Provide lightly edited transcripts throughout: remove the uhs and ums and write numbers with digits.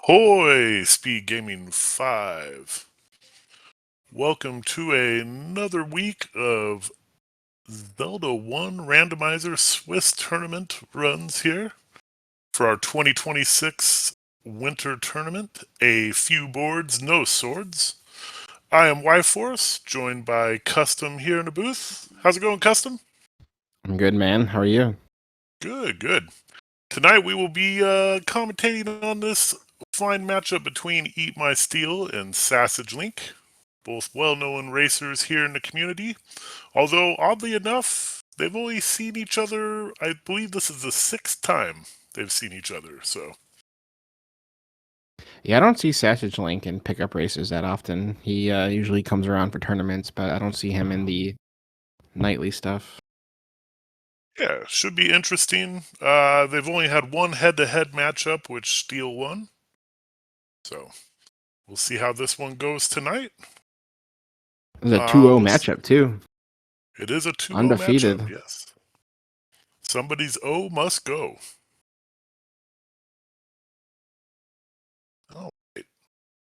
Ahoy, SpeedGaming 5. Welcome to another week of Zelda 1 Randomizer Swiss tournament runs here for our 2026 winter tournament. A few boards, no swords. I am Y-Force, joined by Custom here in the booth. How's it going, Custom? I'm good, man. How are you? Good, good. Tonight we will be commentating on this fine matchup between Eat My Steel and SassageLink, both well-known racers here in the community. Although, oddly enough, they've only seen each other, I believe this is the 6th time they've seen each other, so. Yeah, I don't see SassageLink in pickup races that often. He usually comes around for tournaments, but I don't see him in the nightly stuff. Yeah, should be interesting. They've only had one head-to-head matchup, which Steel won. So, we'll see how this one goes tonight. It was a 2-0 We'll matchup, too. It is a 2-0 Undefeated. matchup, yes. Somebody's O must go. All right.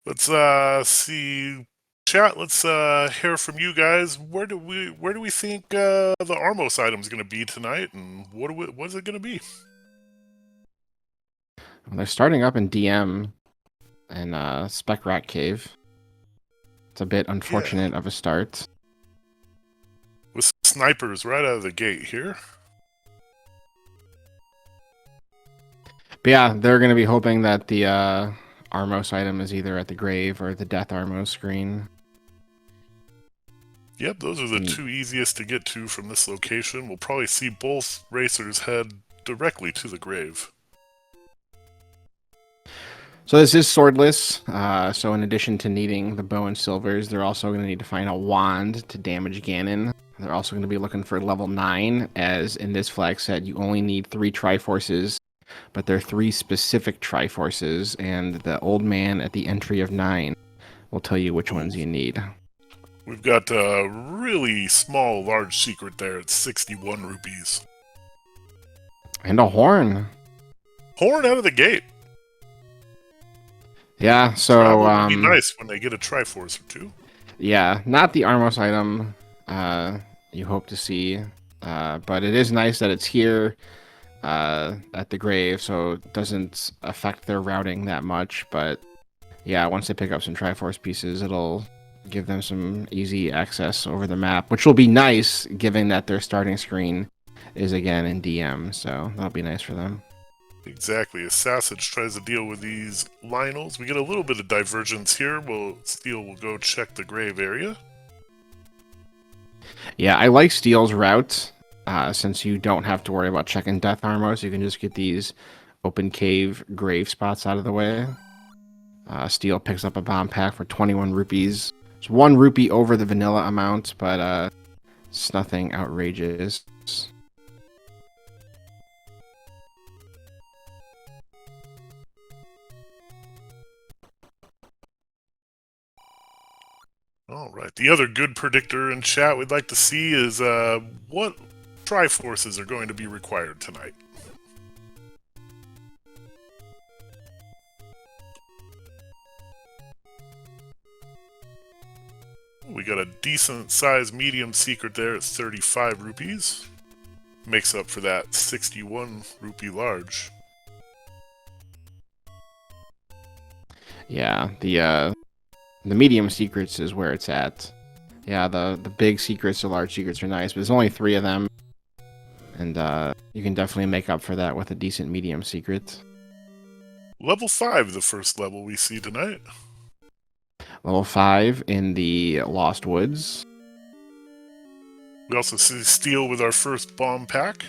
Let's see. Chat, let's hear from you guys. Where do we think the Armos item is going to be tonight, and what is it going to be? Well, they're starting up in DM and Spec Rat Cave. It's a bit unfortunate of a start. With snipers right out of the gate here. But yeah, they're going to be hoping that the Armos item is either at the grave or the Death Armos screen. Yep, those are the two easiest to get to from this location. We'll probably see both racers head directly to the grave. So this is swordless, so in addition to needing the bow and silvers, they're also going to need to find a wand to damage Gannon. They're also going to be looking for level 9, as in this flag set, you only need 3 Triforces, but they're 3 specific Triforces, and the old man at the entry of 9 will tell you which ones you need. We've got a really small, large secret there at 61 rupees. And a horn. Horn out of the gate. Yeah, so would be nice when they get a Triforce or 2. Yeah, not the Armos item you hope to see, but it is nice that it's here at the grave, so it doesn't affect their routing that much. But yeah, once they pick up some Triforce pieces, it'll give them some easy access over the map, which will be nice given that their starting screen is again in DM, so that'll be nice for them. Exactly. As Sassage tries to deal with these Lionels, we get a little bit of divergence here. Steel will go check the grave area. Yeah, I like Steel's route, since you don't have to worry about checking Death Armor, so you can just get these open cave grave spots out of the way. Steel picks up a bomb pack for 21 rupees. It's 1 rupee over the vanilla amount, but it's nothing outrageous. All right. The other good predictor in chat we'd like to see is what Triforces are going to be required tonight. We got a decent-sized medium secret there at 35 rupees. Makes up for that 61 rupee large. Yeah, the medium secrets is where it's at. Yeah, the big secrets or large secrets are nice, but there's only 3 of them. And you can definitely make up for that with a decent medium secret. Level 5, the first level we see tonight. Level 5 in the Lost Woods. We also see Steel with our first bomb pack.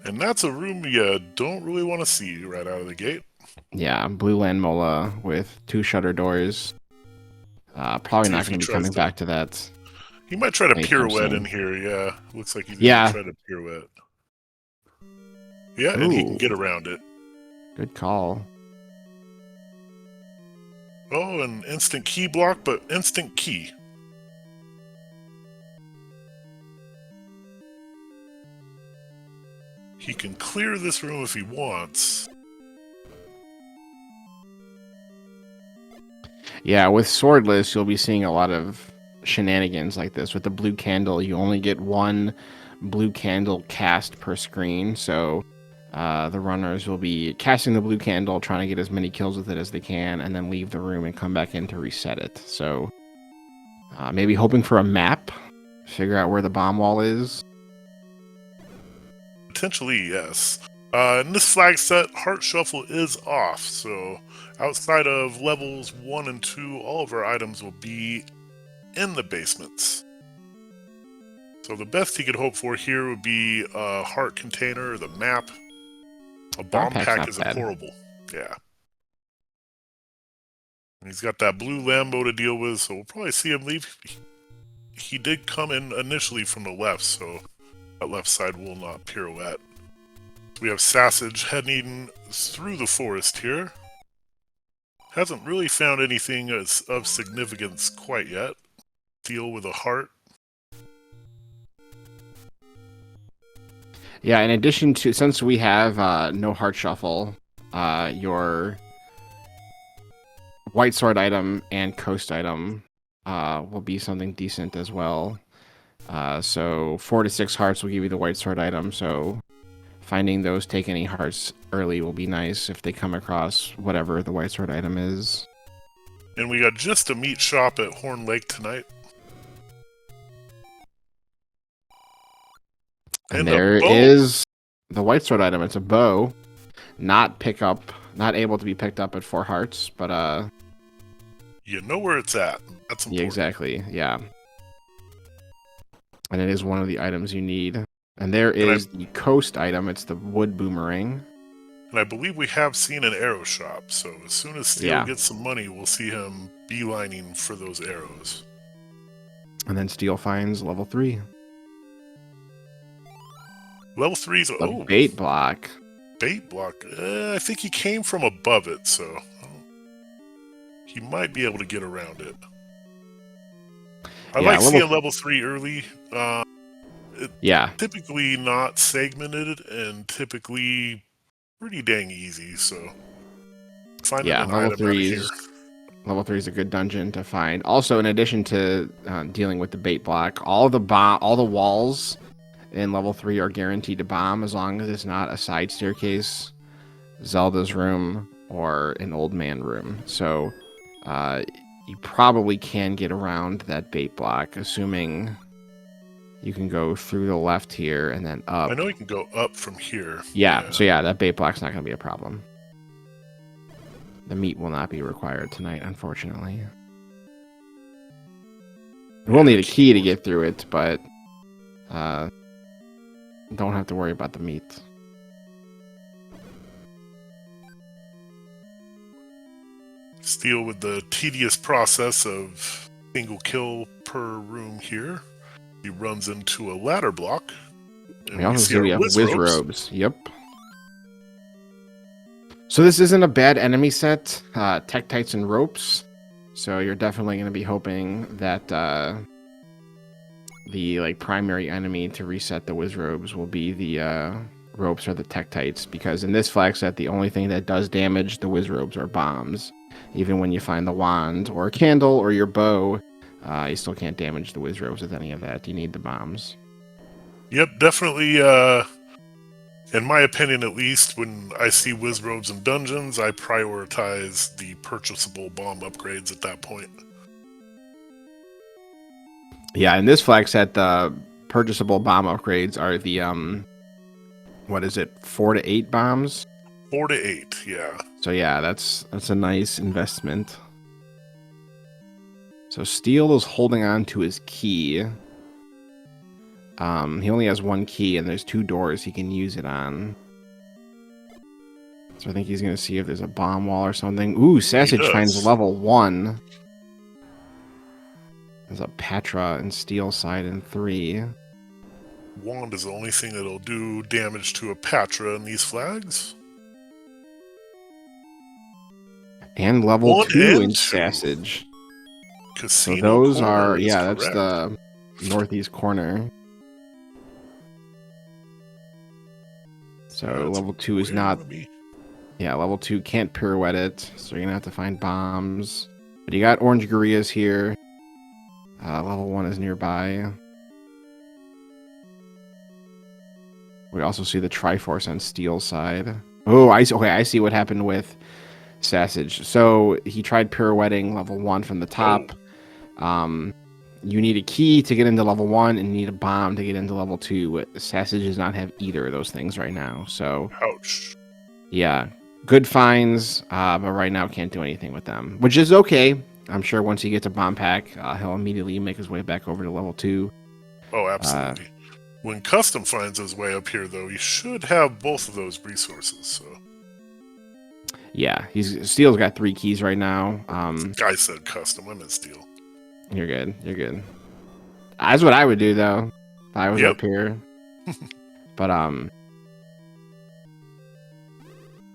And that's a room you don't really want to see right out of the gate. Yeah, Blue Land Mola with 2 shutter doors. Probably not going to be coming back to that. He might try to pirouette in here, yeah. Looks like he's going to try to pirouette. Yeah, and he can get around it. Good call. Oh, an instant key block, but instant key. He can clear this room if he wants. Yeah, with swordless, you'll be seeing a lot of shenanigans like this. With the blue candle, you only get one blue candle cast per screen, so the runners will be casting the blue candle, trying to get as many kills with it as they can, and then leave the room and come back in to reset it. So maybe hoping for a map, figure out where the bomb wall is. Potentially, yes. In this flag set, Heart Shuffle is off, so outside of levels 1 and 2, all of our items will be in the basements. So the best he could hope for here would be a heart container, the map. A bomb pack's pack not isn't bad. horrible. Yeah. And he's got that blue Lambo to deal with, so we'll probably see him leave. He did come in initially from the left, so that left side will not pirouette. We have Sassage heading through the forest here. Hasn't really found anything of significance quite yet. Deal with a heart. Yeah, in addition to, since we have no heart shuffle, your white sword item and coast item will be something decent as well. So 4 to 6 hearts will give you the white sword item, so finding those take any hearts early will be nice if they come across whatever the white sword item is. And we got just a meat shop at Horn Lake tonight. And there is the white sword item. It's a bow. Not able to be picked up at 4 hearts, but you know where it's at. That's important. Yeah, exactly. Yeah. And it is one of the items you need. And there is the coast item. It's the wood boomerang. And I believe we have seen an arrow shop, so as soon as Steel gets some money, we'll see him beelining for those arrows. And then Steel finds level 3. Level 3's a bait block. Bait block? I think he came from above it, so he might be able to get around it. I like seeing level 3 early. Typically not segmented and typically pretty dang easy, so finding an item out of here. Level 3 is a good dungeon to find. Also, in addition to dealing with the bait block, all the walls in level 3 are guaranteed to bomb as long as it's not a side staircase, Zelda's room, or an old man room. So you probably can get around that bait block, assuming you can go through the left here and then up. I know you can go up from here. Yeah. So yeah, that bait block's not going to be a problem. The meat will not be required tonight, unfortunately. We'll need a key to get through it, but don't have to worry about the meat. Steel with the tedious process of single kill per room here. He runs into a ladder block. And we also see we have whiz robes. Yep. So this isn't a bad enemy set. Tektites and ropes. So you're definitely going to be hoping that the primary enemy to reset the whiz robes will be the ropes or the Tektites, because in this flag set the only thing that does damage the whiz robes are bombs. Even when you find the wand or a candle or your bow, you still can't damage the whiz robes with any of that. You need the bombs. Yep, definitely. In my opinion, at least, when I see whiz robes in dungeons, I prioritize the purchasable bomb upgrades at that point. Yeah, in this flag set, the purchasable bomb upgrades are the 4 to 8 bombs? 4 to 8, yeah. So yeah, that's a nice investment. So Steel is holding on to his key. He only has 1 key, and there's 2 doors he can use it on. So I think he's going to see if there's a bomb wall or something. Ooh, Sassage finds level 1. There's a Patra and Steel side in 3. Wand is the only thing that'll do damage to a Patra in these flags. And level 2 in Sassage. Casino so those are, that's the northeast corner. So level 2 is not... Yeah, level 2 can't pirouette it, so you're going to have to find bombs. But you got orange gorillas here. Level 1 is nearby. We also see the Triforce on Steel's side. Oh, I see what happened with Sassage. So he tried pirouetting level 1 from the top. You need a key to get into level 1, and you need a bomb to get into level 2. Sassage does not have either of those things right now. So, ouch. Yeah, good finds, but right now can't do anything with them, which is okay. I'm sure once he gets a bomb pack, he'll immediately make his way back over to level 2. Oh, absolutely. When Custom finds his way up here, though, he should have both of those resources. So, yeah, Steel's got 3 keys right now. I said Custom. I meant Steel. You're good. You're good. That's what I would do, though, if I was up here. But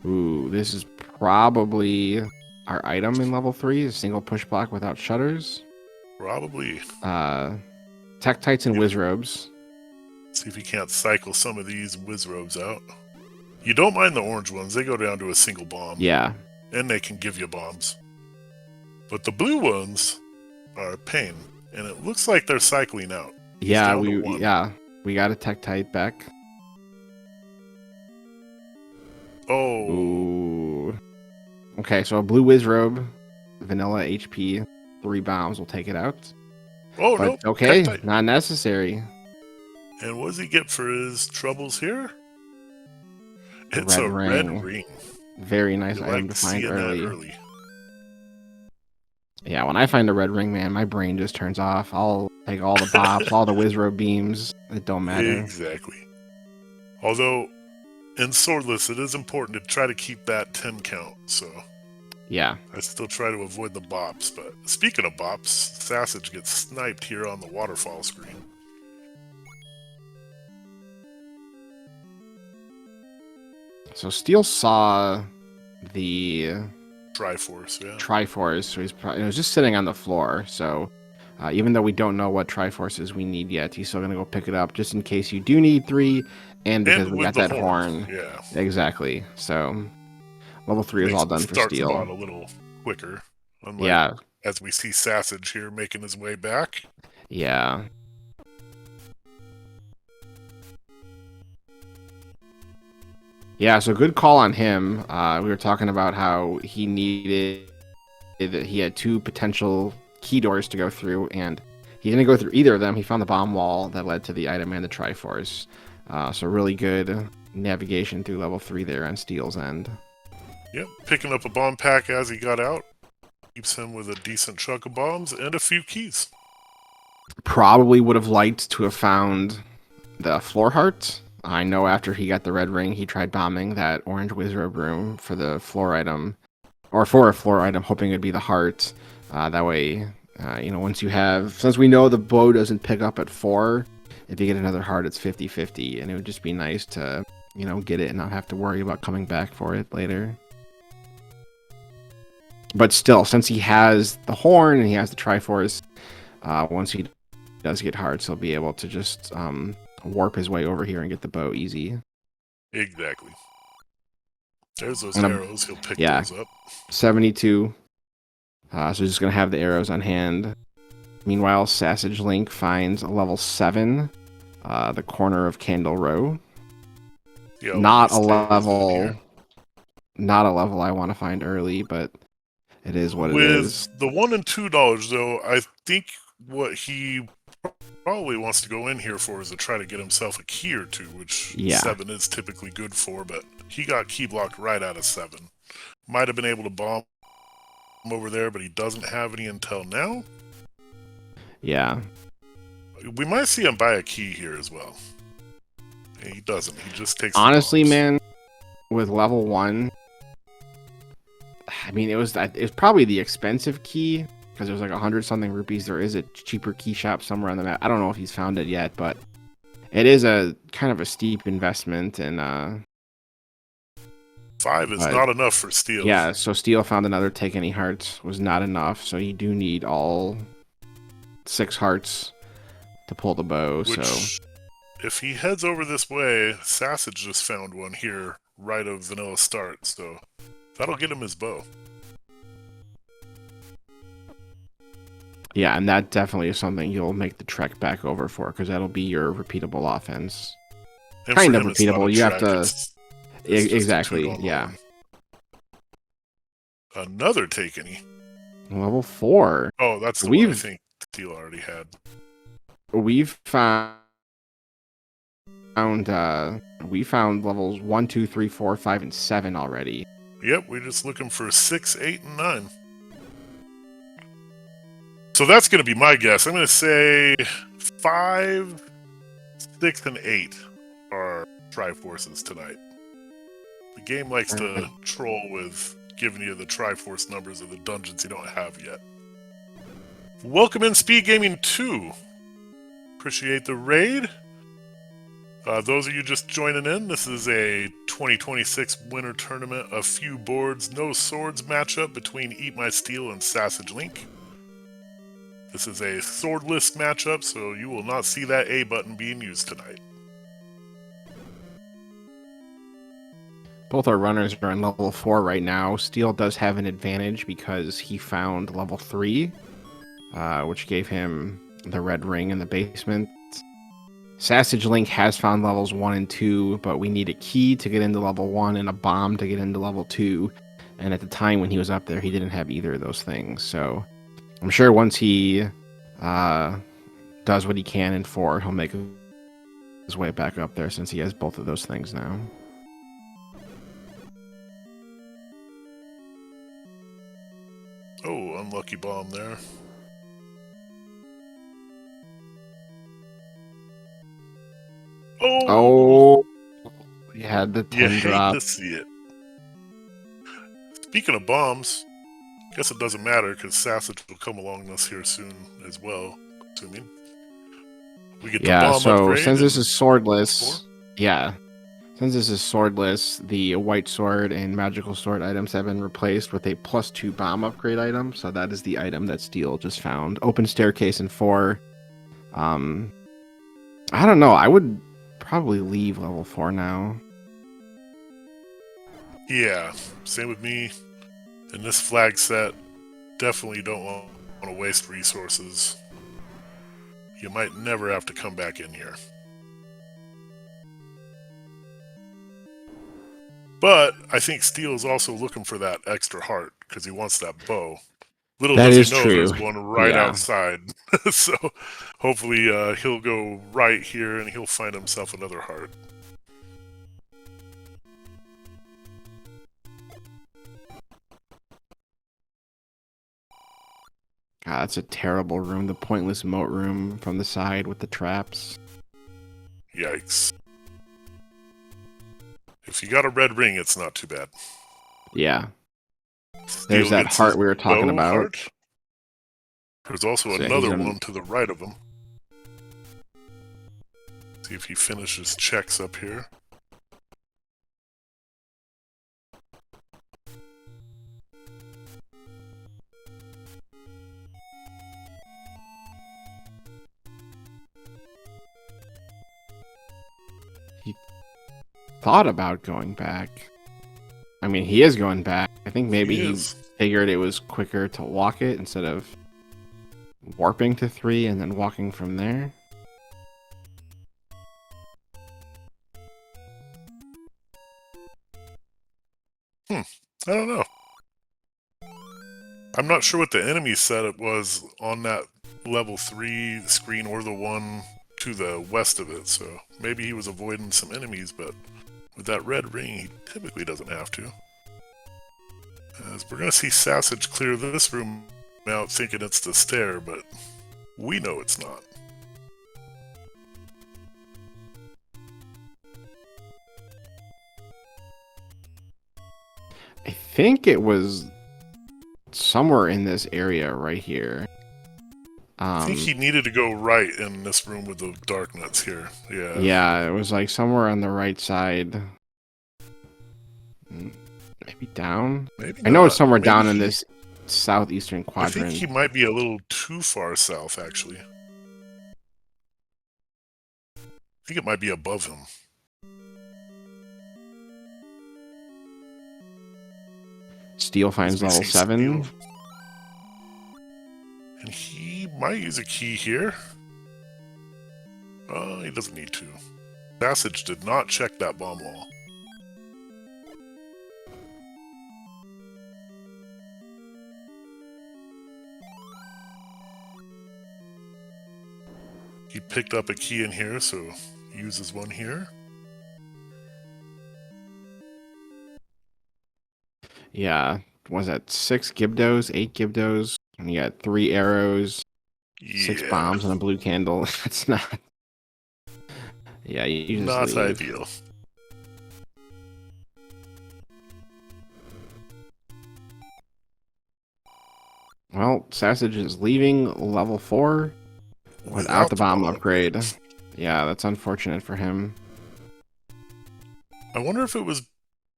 ooh, this is probably our item in level 3. A single push block without shutters. Probably. Tektites and Wizrobes. See if you can't cycle some of these Wizrobes out. You don't mind the orange ones. They go down to a single bomb. Yeah. And they can give you bombs. But the blue ones are a pain. And it looks like they're cycling out. Yeah, we got a Tektite back. Oh. Ooh. Okay, so a blue Wizrobe, vanilla HP, 3 bombs will take it out. Oh, but, no. Okay, Tektite. Not necessary. And what does he get for his troubles here? It's a red ring. Very nice item to find early. Yeah, when I find a red ring, man, my brain just turns off. I'll take all the bops, all the Wizrobe beams. It don't matter. Exactly. Although, in swordless, it is important to try to keep that 10 count, so... Yeah. I still try to avoid the bops, but speaking of bops, Sassage gets sniped here on the waterfall screen. So Steel saw the Triforce, yeah. Triforce, so it was just sitting on the floor. So even though we don't know what Triforces we need yet, he's still gonna go pick it up just in case you do need 3, and because we got that horn. Yeah, exactly. So level 3 is all done for Steel. Starts a little quicker, unlike as we see Sassage here making his way back. Yeah. Yeah, so good call on him. We were talking about how he had 2 potential key doors to go through, and he didn't go through either of them. He found the bomb wall that led to the item and the Triforce. So really good navigation through level 3 there on Steel's end. Yep, picking up a bomb pack as he got out. Keeps him with a decent chunk of bombs and a few keys. Probably would have liked to have found the floor heart. I know after he got the red ring, he tried bombing that orange Wizrobe room for the floor item, or for a floor item, hoping it'd be the heart. That way, once you have, since we know the bow doesn't pick up at 4, if you get another heart, it's 50-50, and it would just be nice to, get it and not have to worry about coming back for it later. But still, since he has the horn and he has the Triforce, once he does get hearts, he'll be able to just warp his way over here and get the bow easy. Exactly. There's those arrows. He'll pick those up. 72. So he's just going to have the arrows on hand. Meanwhile, SassageLink finds a level 7, the corner of Candle Row. Yeah, not a level I want to find early, but it is what it is. With the $1 and $2, though, I think what he probably wants to go in here for is to try to get himself a key or 2, which 7 is typically good for, but he got key blocked right out of 7. Might have been able to bomb over there, but he doesn't have any until now. Yeah. We might see him buy a key here as well. And he doesn't. He just takes honestly, man, with level 1, I mean, it was probably the expensive key, because there's like 100-something rupees. There is a cheaper key shop somewhere on the map. I don't know if he's found it yet, but it is a kind of a steep investment, and 5 is not enough for Steel. Yeah, so Steel found another Take Any Hearts was not enough, so you do need all 6 hearts to pull the bow. So if he heads over this way, Sassage just found one here right of Vanilla Start, so that'll get him his bow. Yeah, and that definitely is something you'll make the trek back over for, because that'll be your repeatable offense. And Kind for of him, it's not a repeatable. You have trek, to it's just a toot exactly, on the yeah. horn. Another Takenny. Level 4. Oh, that's the one I We've think Steel already had. we've found we found levels 1, 2, 3, 4, 5, and 7 already. Yep, we're just looking for 6, 8, and 9. So that's going to be my guess. I'm going to say 5, 6, and 8 are Triforces tonight. The game likes to troll with giving you the Triforce numbers of the dungeons you don't have yet. Welcome in SpeedGaming 2. Appreciate the raid. Those of you just joining in, this is a 2026 winter tournament, a few boards, no swords matchup between Eat My Steel and SassageLink. This is a swordless matchup, so you will not see that A button being used tonight. Both our runners are on level 4 right now. Steel does have an advantage because he found level 3, which gave him the red ring in the basement. SassageLink has found levels 1 and 2, but we need a key to get into level 1 and a bomb to get into level 2. And at the time when he was up there, he didn't have either of those things. So I'm sure once he does what he can in 4, he'll make his way back up there since he has both of those things now. Oh, unlucky bomb there. Oh, he had the 10 you drop. hate to see it. Speaking of bombs, guess it doesn't matter because Sassage will come along this here soon as well, assuming. We get the bomb so upgrade. since this is swordless, since this is swordless, the white sword and magical sword items have been replaced with a +2 bomb upgrade item. So that is the item that Steel just found. Open staircase in 4. I don't know. I would probably leave level 4 now. Yeah, same with me. In this flag set, definitely don't want to waste resources. You might never have to come back in here. But I think Steel is also looking for that extra heart because he wants that bow. Little That does is he know true. there's one right Yeah. outside. So hopefully he'll go right here and he'll find himself another heart. God, that's a terrible room. The pointless moat room from the side with the traps. Yikes. If you got a red ring, it's not too bad. Yeah. Steel There's that gets heart his we were talking bow about. heart. There's also So another he's one to the right of him. See if he finishes checks up here. He thought about going back. I mean, he is going back. I think maybe he figured it was quicker to walk it instead of warping to 3 and then walking from there. I don't know. I'm not sure what the enemy setup was on that level 3 screen or the one to the west of it, so maybe he was avoiding some enemies, but with that red ring, he typically doesn't have to. As we're going to see Sassage clear this room out thinking it's the stair, but we know it's not. I think it was somewhere in this area right here. I think he needed to go right in this room with the dark nuts here. Yeah. Yeah, it was like somewhere on the right side. Maybe down? Maybe I know it's not. somewhere Maybe down in this southeastern I quadrant. think he might be a little too far south, actually. I think it might be above him. Steel finds level 7. And he Might use a key here. He doesn't need to. Sassage did not check that bomb wall. He picked up a key in here, so he uses one here. Yeah. Was that 6 Gibdos, 8 Gibdos? And you got 3 arrows, 6 bombs, and a blue candle. That's not. Yeah, you just not leave. ideal. Well, Sassage is leaving level 4 without the bomb upgrade. Yeah, that's unfortunate for him. I wonder if it was.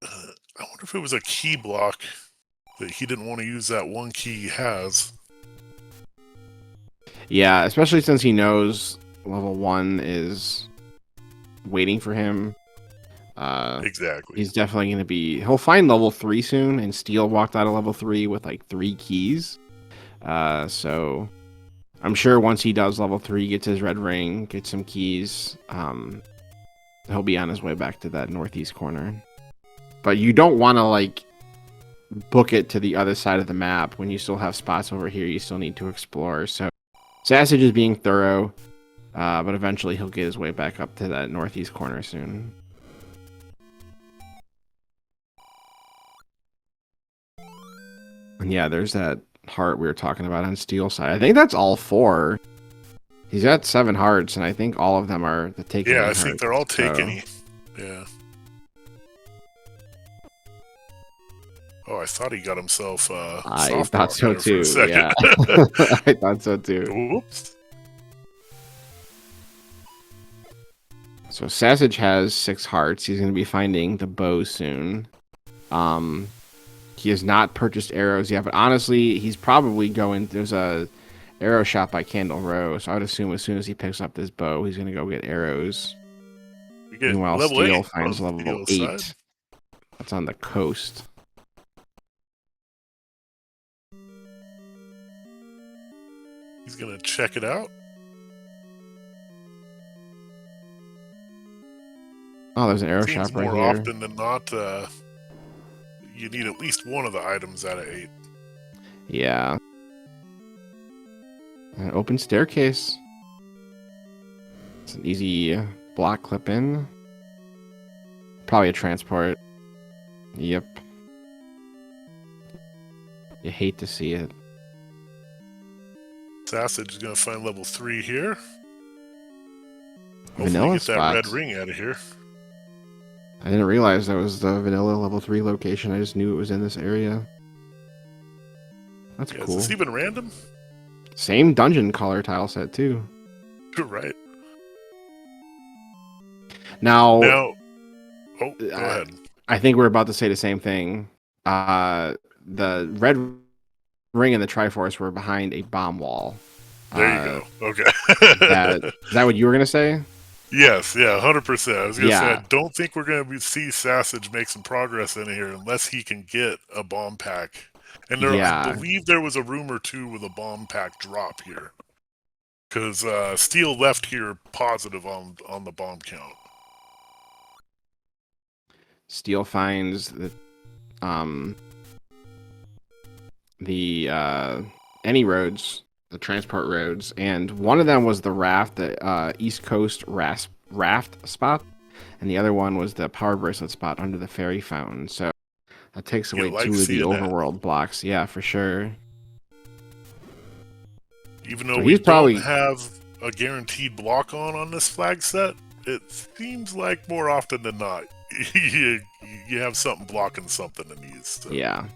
I wonder if it was a key block that he didn't want to use that one key he has. Yeah, especially since he knows level 1 is waiting for him. Exactly. He's definitely going to be. He'll find level 3 soon, and Steel walked out of level 3 with like 3 keys. So I'm sure once he does level 3, gets his red ring, gets some keys, he'll be on his way back to that northeast corner. But you don't want to like book it to the other side of the map when you still have spots over here you still need to explore. So Sassage is being thorough, but eventually he'll get his way back up to that northeast corner soon. And yeah, there's that heart we were talking about on Steel side. I think that's all 4. He's got 7 hearts, and I think all of them are the taken. Yeah, I think they're all taken. So. Yeah. Oh, I thought he got himself I thought so too. Yeah. I thought so too. Whoops. So Sassage has 6 hearts. He's going to be finding the bow soon. He has not purchased arrows yet, but honestly, he's probably going. There's a arrow shop by Candle Row, so I would assume as soon as he picks up this bow, he's going to go get arrows. Meanwhile, Steel finds level 8. Side. That's on the coast. He's going to check it out. Oh, there's an arrow shop right here. More often than not, you need at least one of the items out of 8. Yeah. An open staircase. It's an easy block clip in. Probably a transport. Yep. You hate to see it. Sassage is going to find level 3 here. Hopefully Vanilla get spot. that red ring out of here. I didn't realize that was the vanilla level 3 location. I just knew it was in this area. That's cool. Is this even random? Same dungeon color tile set too. You're right. Now oh, go ahead. I think we're about to say the same thing. The red ring and the Triforce were behind a bomb wall. There you go. Okay. Is that what you were gonna say? Yes, yeah, 100%. I was going to say, I don't think we're going to see Sassage make some progress in here unless he can get a bomb pack. And I believe there was a room or two with a bomb pack drop here. Because Steel left here positive on the bomb count. Steel finds the any roads, the transport roads, and one of them was the raft, the East Coast raft spot, and the other one was the power bracelet spot under the fairy fountain. So that takes away 2 of the overworld blocks. Yeah, for sure. Even though we don't have a guaranteed block on this flag set, it seems like more often than not, you have something blocking something in these. So. Yeah.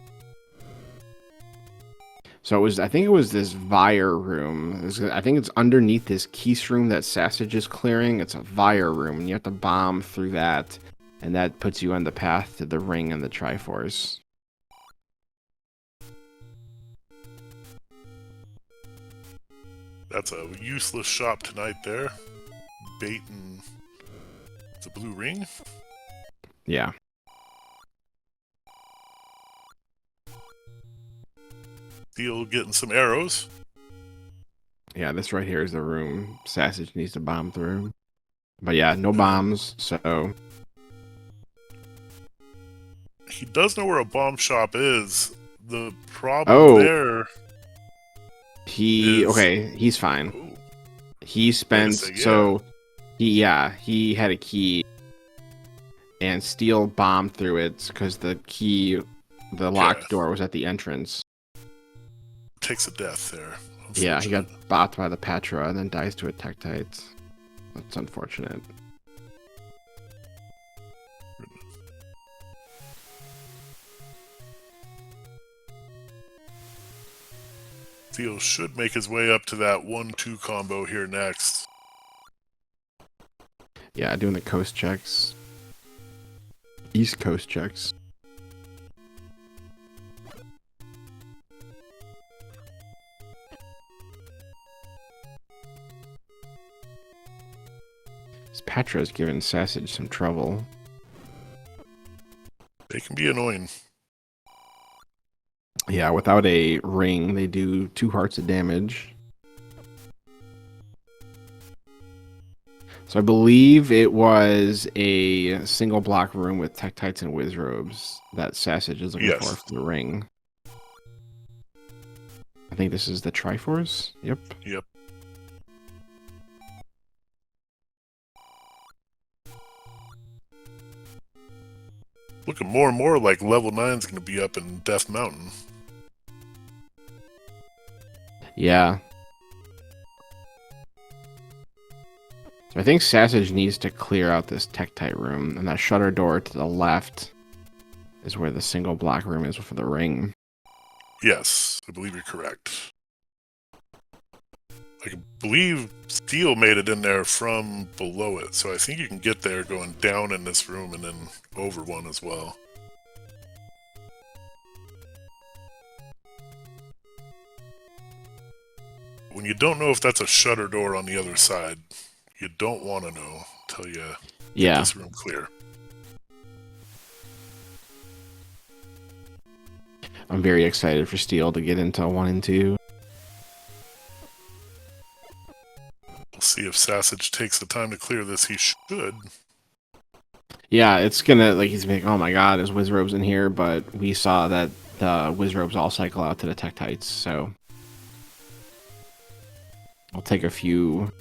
So I think it was this Vire room. I think it's underneath this Keese room that Sassage is clearing. It's a Vire room, and you have to bomb through that, and that puts you on the path to the ring and the Triforce. That's a useless shop tonight there. Baiting the blue ring. Yeah. Steel getting some arrows. Yeah, this right here is the room Sassage needs to bomb through. But yeah, no bombs, so... He does know where a bomb shop is. The problem there is... Okay, he's fine. Oh, He spent... sec, yeah. So, he had a key. And Steel bombed through it because the key... The locked door was at the entrance. Takes a death there. Yeah, he got bopped by the Patra and then dies to a Tektite. That's unfortunate. Steel should make his way up to that 1-2 combo here next. Yeah, doing the coast checks. East Coast checks. This Patra's giving Sassage some trouble. They can be annoying. Yeah, without a ring, they do 2 hearts of damage. So I believe it was a single block room with Tektites and Wizrobes that Sassage is looking for the ring. I think this is the Triforce? Yep. Yep. Looking more and more like level 9 is going to be up in Death Mountain. Yeah. So I think Sassage needs to clear out this Tektite room, and that shutter door to the left is where the single block room is for the ring. Yes, I believe you're correct. I believe Steel made it in there from below it, so I think you can get there going down in this room and then over one as well. When you don't know if that's a shutter door on the other side, you don't want to know until you get this room clear. I'm very excited for Steel to get into 1 and 2. We'll see if Sassage takes the time to clear this. He should. Yeah, it's gonna, like, he's like, oh my god, there's Wizrobes in here, but we saw that the Wizrobes all cycle out to the Tektites, so... I'll take a few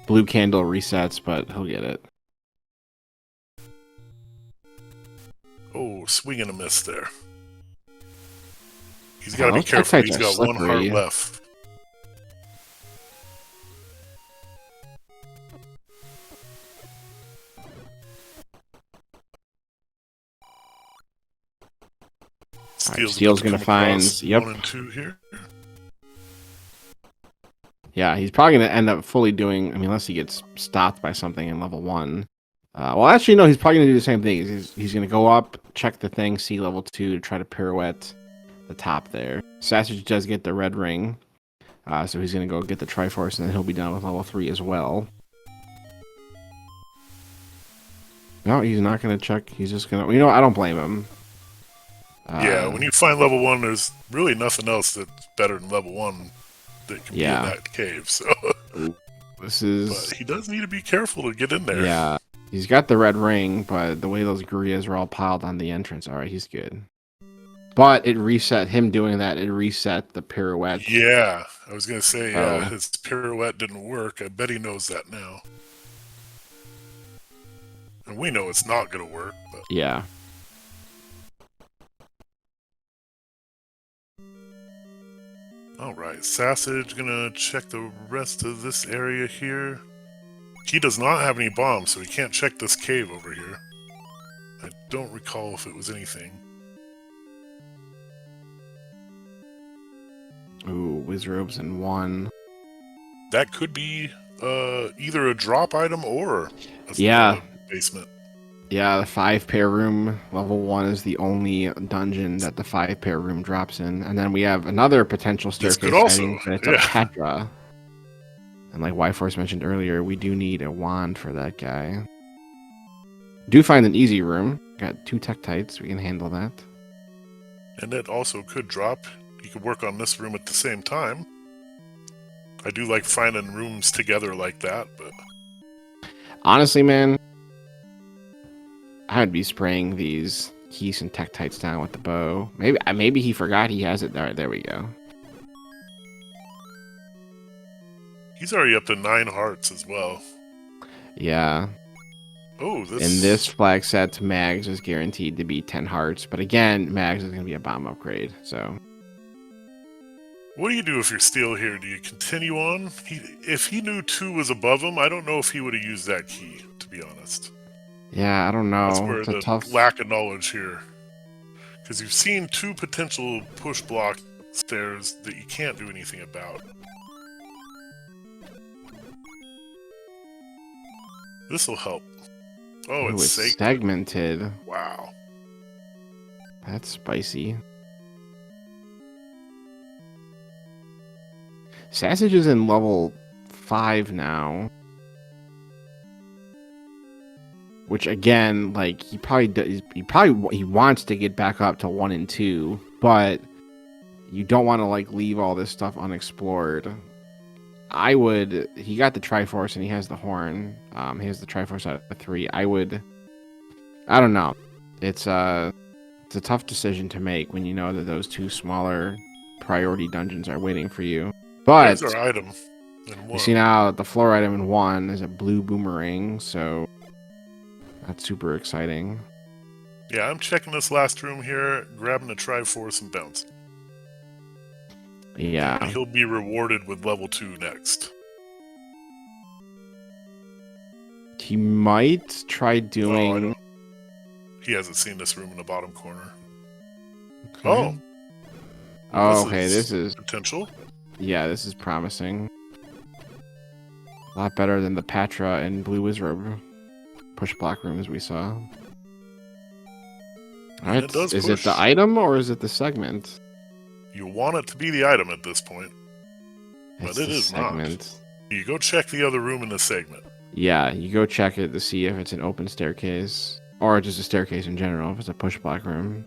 blue candle resets, but he'll get it. Oh, swing and a miss there. He's got to be careful. He's got slippery. 1 heart left. Steel's going to find 1 and 2 here. Yeah, he's probably going to end up fully doing, I mean, unless he gets stopped by something in level 1. Well, actually, no, he's probably going to do the same thing. He's going to go up, check the thing, see level 2, to try to pirouette the top there. Sassage does get the red ring, so he's going to go get the Triforce, and then he'll be done with level 3 as well. No, he's not going to check. He's just going to... You know, I don't blame him. Yeah, when you find level 1, there's really nothing else that's better than level 1 that can be in that cave, so... This is... But he does need to be careful to get in there. Yeah, he's got the red ring, but the way those Gurias are all piled on the entrance, alright, he's good. But it reset, him doing that, it reset the pirouette. Yeah, I was going to say, his pirouette didn't work. I bet he knows that now. And we know it's not going to work, but... Yeah. Alright, Sassage gonna check the rest of this area here. He does not have any bombs, so he can't check this cave over here. I don't recall if it was anything. Ooh, Wizrobes in 1. That could be either a drop item or a basement. Yeah, the 5-pair room, level 1 is the only dungeon that the 5-pair room drops in. And then we have another potential staircase heading, but it's a Patra. And like Y-Force mentioned earlier, we do need a wand for that guy. Do find an easy room. Got 2 Tektites, we can handle that. And it also could drop You could work on this room at the same time. I do like finding rooms together like that, but... Honestly, man, I'd be spraying these keys and tektites down with the bow. Maybe he forgot he has it. All right, there we go. He's already up to 9 hearts as well. Yeah. Oh, this... In this flag set, Mags is guaranteed to be 10 hearts. But again, Mags is going to be a bomb upgrade, so... What do you do if you're steel here? Do you continue on? If he knew 2 was above him, I don't know if he would have used that key, to be honest. Yeah, I don't know. That's where it's the tough... lack of knowledge here. Because you've seen 2 potential push block stairs that you can't do anything about. This'll help. Oh, Ooh, it's segmented. Wow. That's spicy. Sassage is in level 5 now. Which again, like he wants to get back up to 1 and 2, but you don't want to like leave all this stuff unexplored. He got the Triforce and he has the horn. He has the Triforce out of 3. I don't know. It's a tough decision to make when you know that those 2 smaller priority dungeons are waiting for you. But there's our item in 1. You see now the floor item in 1 is a blue boomerang, so that's super exciting. Yeah, I'm checking this last room here, grabbing a Triforce and bouncing. Yeah. And he'll be rewarded with level 2 next. He might try doing... He hasn't seen this room in the bottom corner. Okay. Oh! Oh, okay, this is... potential. Yeah, this is promising. A lot better than the Patra and Blue Wizrobe push block rooms we saw. Alright, is it the item or is it the segment? You want it to be the item at this point. But it is segment. Not. You go check the other room in the segment. Yeah, you go check it to see if it's an open staircase. Or just a staircase in general, if it's a push block room.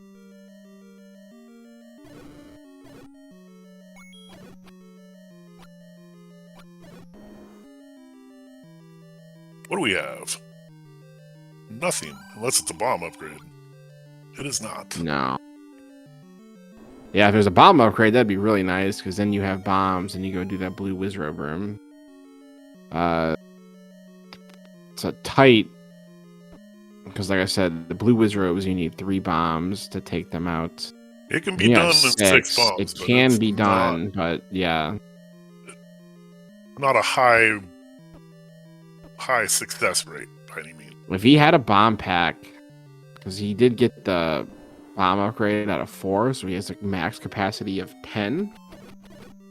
What do we have? Nothing, unless it's a bomb upgrade. It is not. No. Yeah, if there's a bomb upgrade, that'd be really nice, because then you have bombs and you go do that blue Wizrobe room. It's a tight... Because like I said, the blue Wizrobes, you need 3 bombs to take them out. It can be done in 6 bombs. It can be done, but yeah. Not a high success rate, by any means. If he had a bomb pack, because he did get the bomb upgrade out of 4, so he has a max capacity of 10.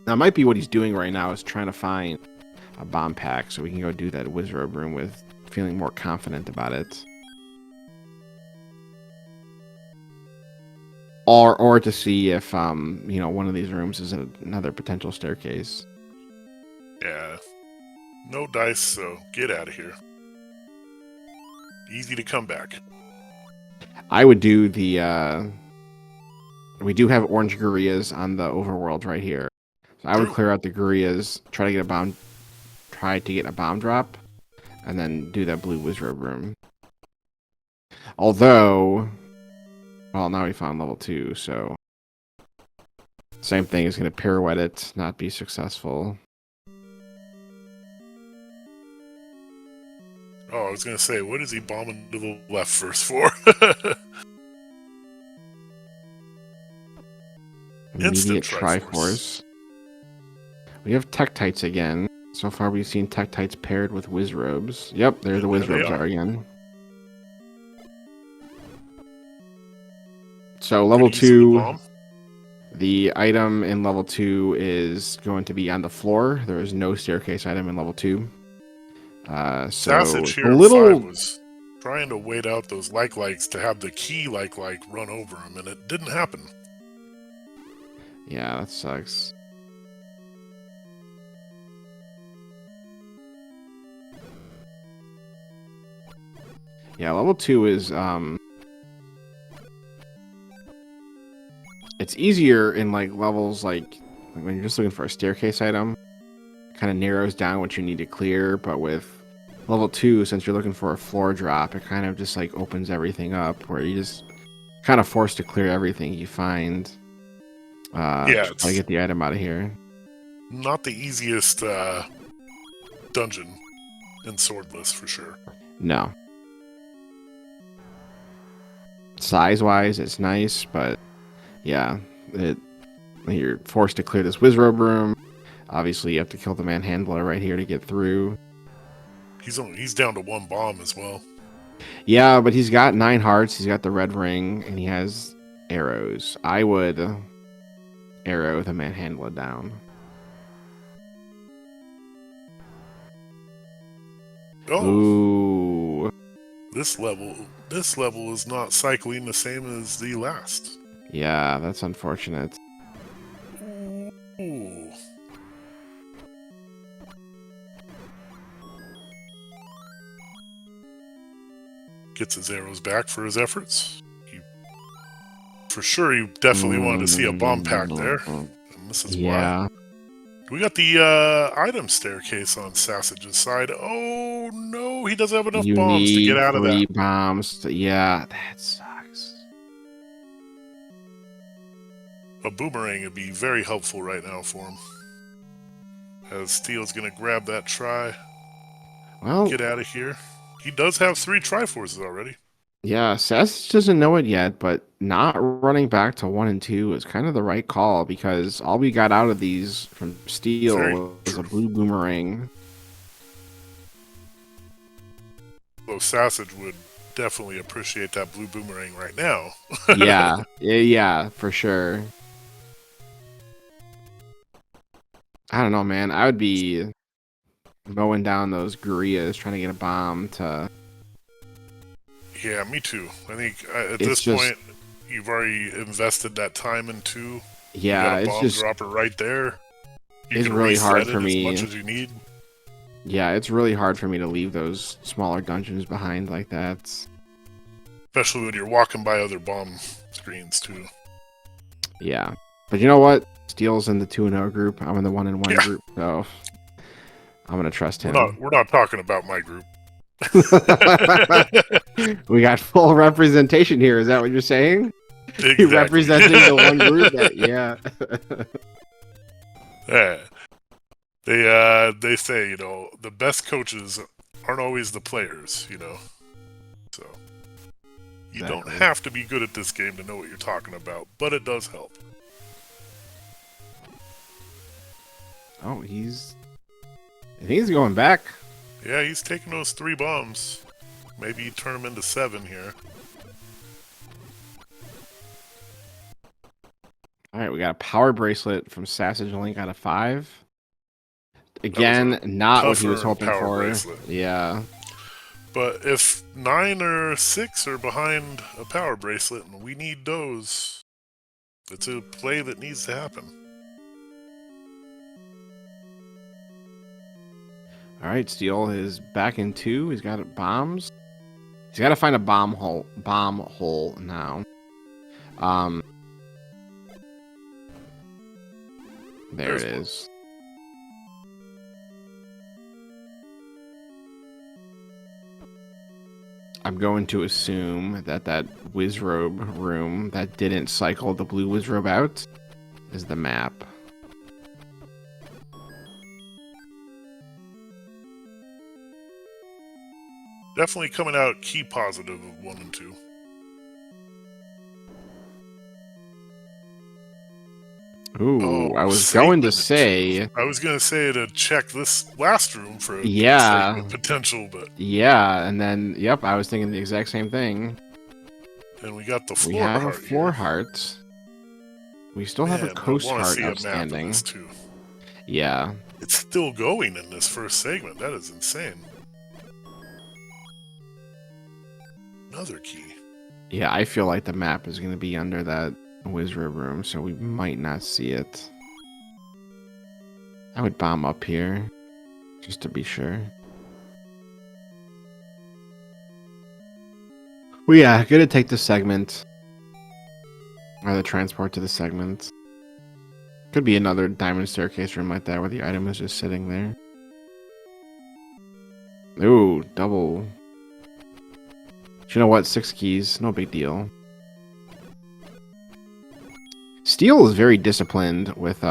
That might be what he's doing right now, is trying to find a bomb pack so we can go do that Wizrobe room with feeling more confident about it. Or to see if one of these rooms is another potential staircase. Yeah. No dice, so get out of here. Easy to come back. I would do the we do have orange Gurias on the overworld right here. So I would clear out the Gurias, try to get a bomb drop, and then do that blue Wizrobe room. Although, well, now we found level 2, so same thing is going to pirouette it, not be successful. Oh, I was going to say, what is he bombing to the left first for? Immediate Triforce. We have Tektites again. So far we've seen Tektites paired with Wizrobes. Yep, there the Wizrobes are again. So level 2, the item in level 2 is going to be on the floor. There is no staircase item in level 2. So Sassage here a little was trying to wait out those likes to have the key like run over him, and it didn't happen. Yeah, that sucks. Yeah, level 2 is It's easier in like levels like when you're just looking for a staircase item, kind of narrows down what you need to clear. But with level 2, since you're looking for a floor drop, it kind of just like opens everything up where you just kind of forced to clear everything you find. Yeah, Just try to get the item out of here. not the easiest dungeon in swordless for sure. No. Size-wise, it's nice, but yeah, you're forced to clear this Wizrobe room. Obviously, you have to kill the manhandler right here to get through. He's down to 1 bomb as well. Yeah, but he's got 9 hearts. He's got the red ring, and he has arrows. I would arrow the manhandler down. Oh, Ooh. this level is not cycling the same as the last. Yeah, that's unfortunate. Ooh. Gets his arrows back for his efforts. For sure, he definitely wanted to see a bomb pack there, and this is why. We got the item staircase on Sassage's side. Oh no, he doesn't have enough You bombs to need get out of 3 that. bombs. Yeah, that sucks. A boomerang would be very helpful right now for him. As Steel's gonna grab that try. Well, Get out of here. He does have 3 Triforces already. yeah, Seth doesn't know it yet, but not running back to 1 and 2 is kind of the right call because all we got out of these from Steel Very was a true. blue boomerang. Though Sassage would definitely appreciate that blue boomerang right now. Yeah, for sure. I don't know, man. I would be mowing down those gorillas trying to get a bomb to... Yeah, me too. I think at It's this just... point, you've already invested that time into. Yeah, you got a it's bomb just... dropper right there. You It's can really hard reset for it as much me. as you need. Yeah, it's really hard for me to leave those smaller dungeons behind like that. Especially when you're walking by other bomb screens too. Yeah. But you know what? Steel's in the 2-0 group. I'm in the 1-1 Yeah. group, so I'm gonna trust him. We're not talking about my group. We got full representation here. Is that what you're saying? Exactly. He representing the one group that yeah. Yeah. They say, the best coaches aren't always the players, So you don't Exactly. have to be good at this game to know what you're talking about, but it does help. Oh, I think he's going back. Yeah, he's taking those 3 bombs. Maybe turn them into 7 here. All right, we got a power bracelet from SassageLink out of 5. Again, not what he was hoping power for. bracelet. Yeah. But if 9 or 6 are behind a power bracelet and we need those, it's a play that needs to happen. All right, Steel is back in 2. He's got bombs. He's got to find a bomb hole now. There it is. I'm going to assume that Wizrobe room that didn't cycle the blue Wizrobe out is the map. Definitely coming out key positive of 1 and 2. Ooh, I was going to say... I was going to say to check this last room for potential, but... Yeah, and then, yep, I was thinking the exact same thing. And we got the floor heart. We have heart a floor here. heart. We still have a coast heart outstanding. Too. Yeah. It's still going in this first segment. That is insane. Another key. Yeah, I feel like the map is going to be under that Wizrobe room, so we might not see it. I would bomb up here, just to be sure. Well, yeah, gonna take this segment. Or the transport to the segment. Could be another diamond staircase room like that where the item is just sitting there. Ooh, double. You know what? 6 keys, no big deal. Steel is very disciplined with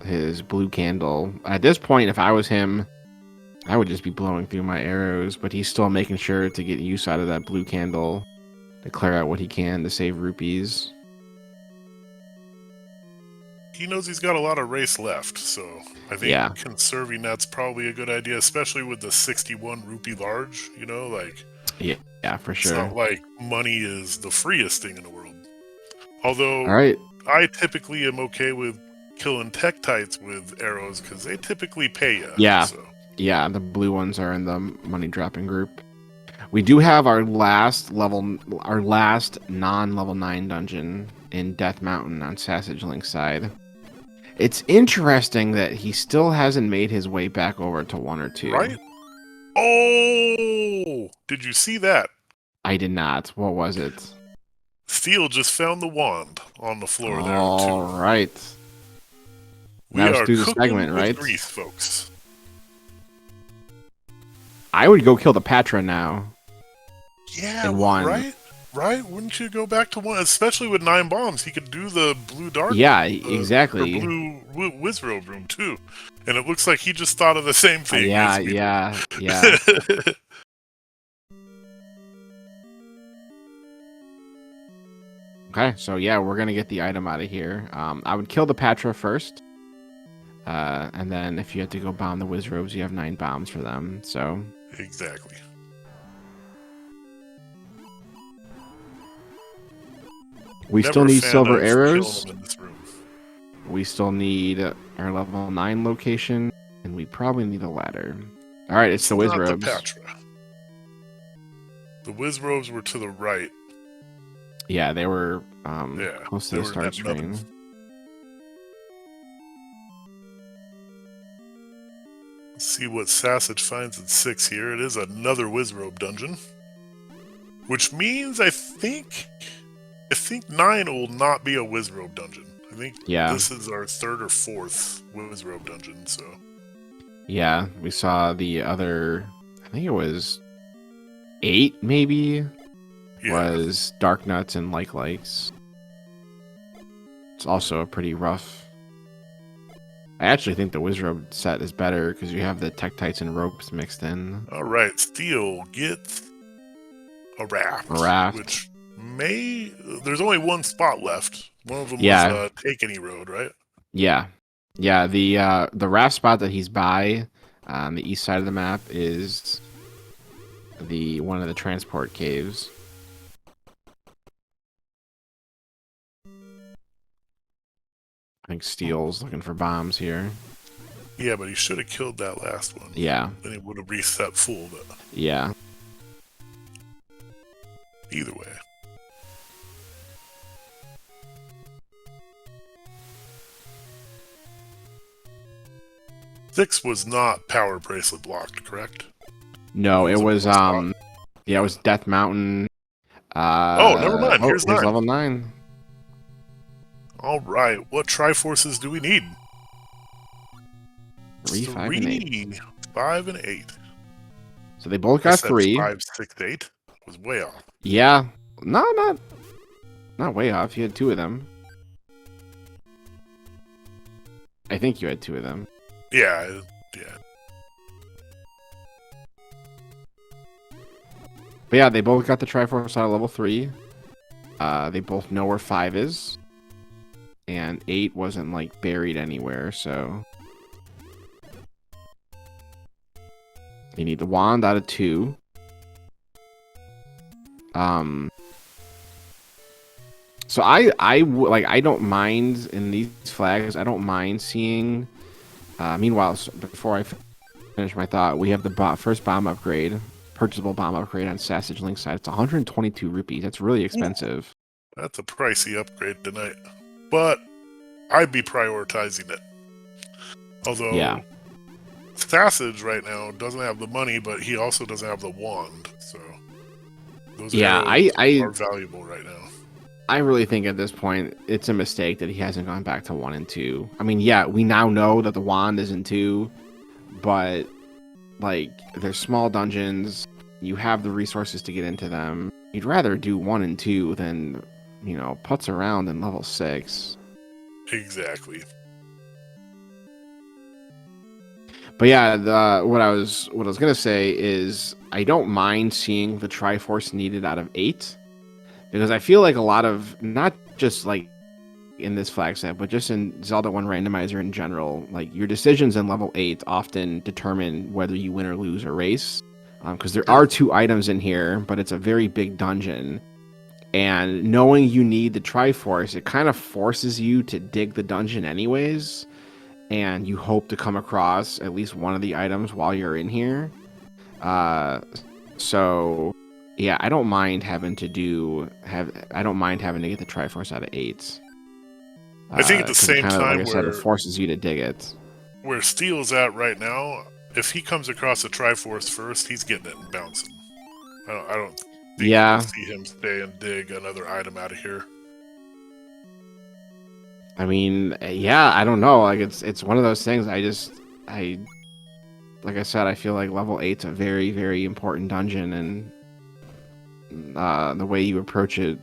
his blue candle. At this point, if I was him, I would just be blowing through my arrows, but he's still making sure to get use out of that blue candle to clear out what he can to save rupees. He knows he's got a lot of race left, so I think Yeah. conserving that's probably a good idea, especially with the 61 rupee large, you know, like... Yeah, for It's sure. not like money is the freest thing in the world. Although, All right. I typically am okay with killing Tektites with arrows, because they typically pay you. Yeah. So. Yeah, the blue ones are in the money dropping group. We do have our last non-level 9 dungeon in Death Mountain on SassageLink side. It's interesting that he still hasn't made his way back over to 1 or 2. Right? Oh! Did you see that? I did not. What was it? Steel just found the wand on the floor there, All too. right. We Now let's are do the cooking segment, with right? grease, folks. I would go kill the Patra now. Yeah, in 1. right? Right? Wouldn't you go back to 1? Especially with 9 bombs, he could do the blue dark. Yeah, exactly. Or blue Wizrobe room too, and it looks like he just thought of the same thing. Yeah. Okay, so yeah, we're gonna get the item out of here. I would kill the Patra first, and then if you have to go bomb the Wizrobes, you have 9 bombs for them. So exactly. We Never still need a fan silver of arrows. killing them in this room. We still need our level 9 location, and we probably need a ladder. All right, it's the not the Wizrobes. Patra. The Wizrobes were to the right. Yeah, they were close to they the were start that metal. screen. Let's see what Sassage finds at 6 here. It is another Wizrobe dungeon, which means I think 9 will not be a Wizrobe dungeon. I think this is our 3rd or 4th Wizrobe dungeon, so... Yeah, we saw the other... I think it was 8, maybe? Yeah. Was Dark Nuts and Likes. It's also a pretty rough... I actually think the Wizrobe set is better, because you have the Tektites and Ropes mixed in. Alright, Steel gets a raft. Which may... There's only 1 spot left. One of them was Take Any Road, right? Yeah. Yeah, the raft spot that he's by on the east side of the map is one of the transport caves. I think Steel's looking for bombs here. Yeah, but he should have killed that last one. Yeah. Then he would have reset full, but... Yeah. Either way. Six was not power bracelet blocked, correct? No, it was it was Death Mountain. Oh, never mind. Here's 9. Level 9. All right. What Triforces do we need? 3, 5, and 8. 5, and 8. So they both got 3. 5, 6, 8 was way off. Yeah. No, not way off. You had 2 of them. I think you had 2 of them. Yeah. But yeah, they both got the Triforce out of level 3. They both know where 5 is. And 8 wasn't, like, buried anywhere, so... You need the wand out of 2. So I don't mind in these flags, I don't mind seeing... meanwhile, before I finish my thought, we have the first bomb upgrade, purchasable bomb upgrade on SassageLink side. It's 122 rupees. That's really expensive. That's a pricey upgrade tonight. But I'd be prioritizing it. Although Sassage right now doesn't have the money, but he also doesn't have the wand. So those arrows are valuable right now. I really think at this point it's a mistake that he hasn't gone back to 1 and 2. I mean, yeah, we now know that the wand is in 2, but like they're small dungeons. You have the resources to get into them. You'd rather do 1 and 2 than, you know, putz around in level 6. Exactly. But yeah, what I was gonna say is I don't mind seeing the Triforce needed out of 8, because I feel like a lot of, not just like in this flag set, but just in Zelda 1 Randomizer in general, like your decisions in level 8 often determine whether you win or lose a race. Because there are 2 items in here, but it's a very big dungeon. And knowing you need the Triforce, it kind of forces you to dig the dungeon anyways. And you hope to come across at least one of the items while you're in here. So yeah, I don't mind having to get the Triforce out of 8. I think at the same time, like I said, it forces you to dig it. Where Steel's at right now, if he comes across a Triforce first, he's getting it and bouncing. I don't think you can see him stay and dig another item out of here. I mean, yeah, I don't know. Like it's one of those things. Like I said, I feel like level 8's a very, very important dungeon, and the way you approach it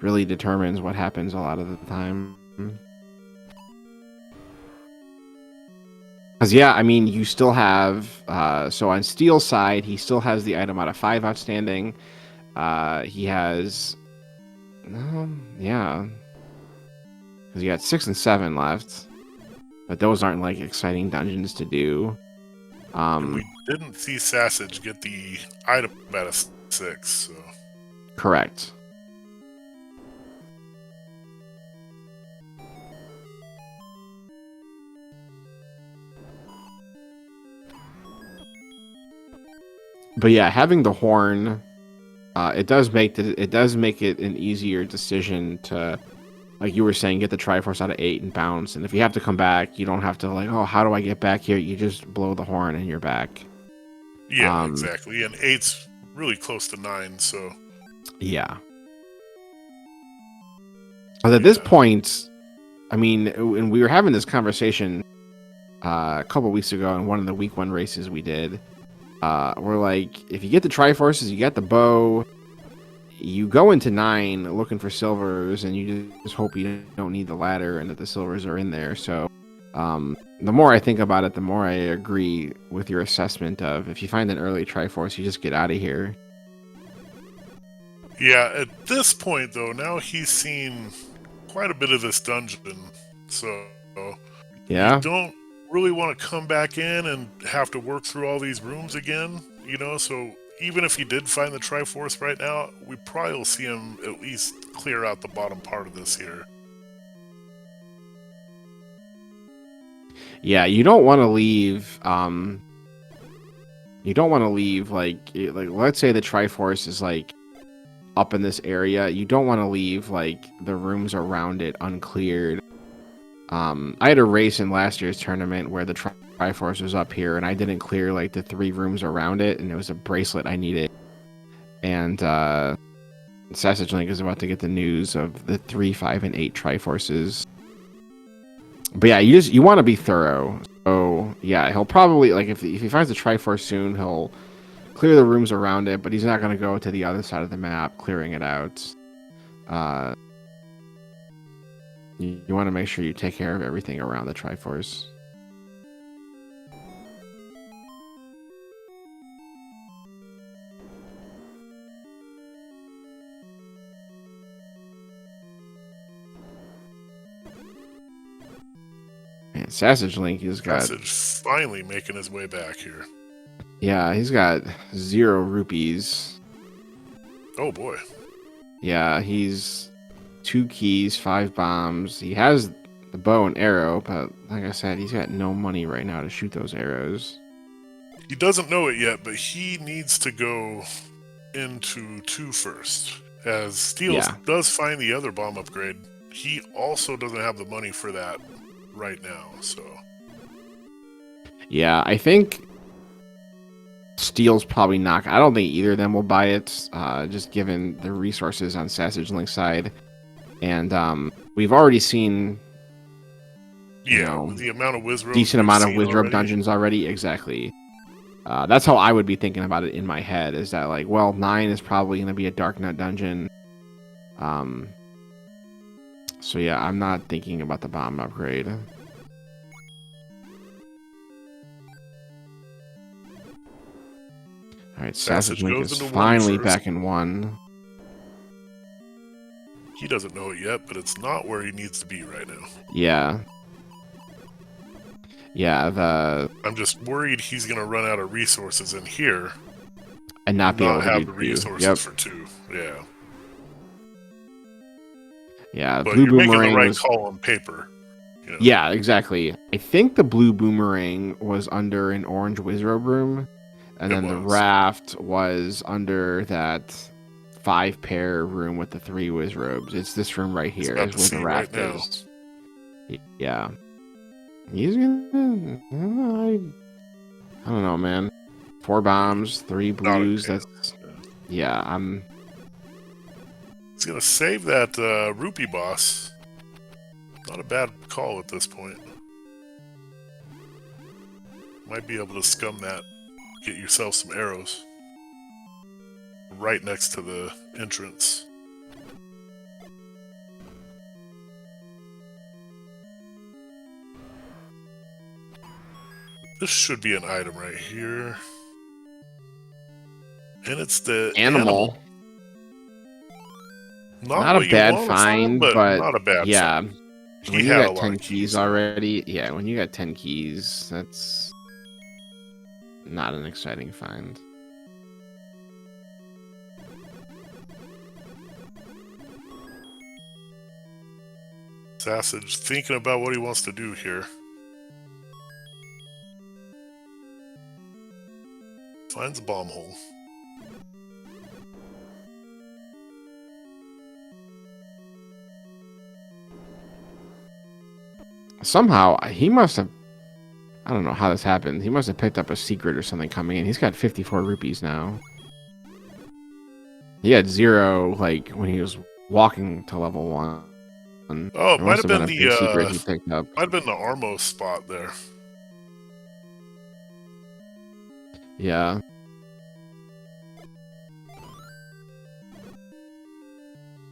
really determines what happens a lot of the time. Because yeah, I mean, you still have so on Steel's side, he still has the item out of 5 outstanding. He has yeah. Because you got 6 and 7 left, but those aren't like exciting dungeons to do. We didn't see Sassage get the item out of 6, so. Correct. But yeah, having the horn, it does make it an easier decision to, like you were saying, get the Triforce out of 8 and bounce. And if you have to come back, you don't have to like, oh, how do I get back here? You just blow the horn and you're back. Yeah, exactly. And 8's really close to 9, so. Yeah. But at this point, I mean, and we were having this conversation a couple weeks ago in one of the week 1 races we did. We're like, if you get the Triforces, you get the bow. You go into 9 looking for silvers, and you just hope you don't need the ladder and that the silvers are in there. So the more I think about it, the more I agree with your assessment of if you find an early Triforce, you just get out of here. Yeah, at this point, though, now he's seen quite a bit of this dungeon. So yeah, you don't really want to come back in and have to work through all these rooms again, you know? So even if he did find the Triforce right now, we probably will see him at least clear out the bottom part of this here. Yeah, you don't want to leave. You don't want to leave like let's say the Triforce is like up in this area. You don't want to leave like the rooms around it uncleared. I had a race in last year's tournament where the Triforce was up here, and I didn't clear like the 3 rooms around it, and it was a bracelet I needed. And SassageLink is about to get the news of the 3, 5, and 8 Triforces. But yeah, you want to be thorough. So yeah, he'll probably like if he finds the Triforce soon, he'll clear the rooms around it, but he's not going to go to the other side of the map clearing it out. You want to make sure you take care of everything around the Triforce. Man, SassageLink has got... Sassage finally making his way back here. Yeah, he's got 0 rupees. Oh boy. Yeah, he's 2 keys, 5 bombs. He has the bow and arrow, but like I said, he's got no money right now to shoot those arrows. He doesn't know it yet, but he needs to go into 2 first. As Steel does find the other bomb upgrade, he also doesn't have the money for that right now, so... Yeah, I think Steel's probably not... I don't think either of them will buy it, just given the resources on SassageLink's side. And we've already seen, with the amount of Wizrobes decent we've amount of seen Wizrobe already. dungeons already. Exactly. That's how I would be thinking about it in my head. Is that like, well, 9 is probably going to be a Dark Nut dungeon. So yeah, I'm not thinking about the bomb upgrade. All right, SassageLink goes is into 1 finally first. back in 1. He doesn't know it yet, but it's not where he needs to be right now. Yeah. Yeah, I'm just worried he's going to run out of resources in here and not be able to have do the 2. resources Yep. for 2. Yeah. Yeah, But blue you're making the boomerang right was... call on paper. You know? Yeah, exactly. I think the blue boomerang was under an orange Wizrobe room, and then the raft was under that 5-pair room with the 3 Wizrobes. It's this room right here is where the raft is. Yeah. He's gonna... I don't know, man. 4 bombs, 3 blues. That's... Yeah, I'm... He's going to save that rupee boss. Not a bad call at this point. Might be able to scum that. Get yourself some arrows. Right next to the entrance. This should be an item right here. And it's the animal. Not a bad find, but not a bad yeah. find. When you got 10 keys already, yeah, when you got 10 keys, that's not an exciting find. Sassage thinking about what he wants to do here. Finds a bomb hole. Somehow, he must have... I don't know how this happened. He must have picked up a secret or something coming in. He's got 54 rupees now. He had 0, like, when he was walking to level 1. Oh, it might have been the secret he picked up. Might have been the Armo spot there. Yeah.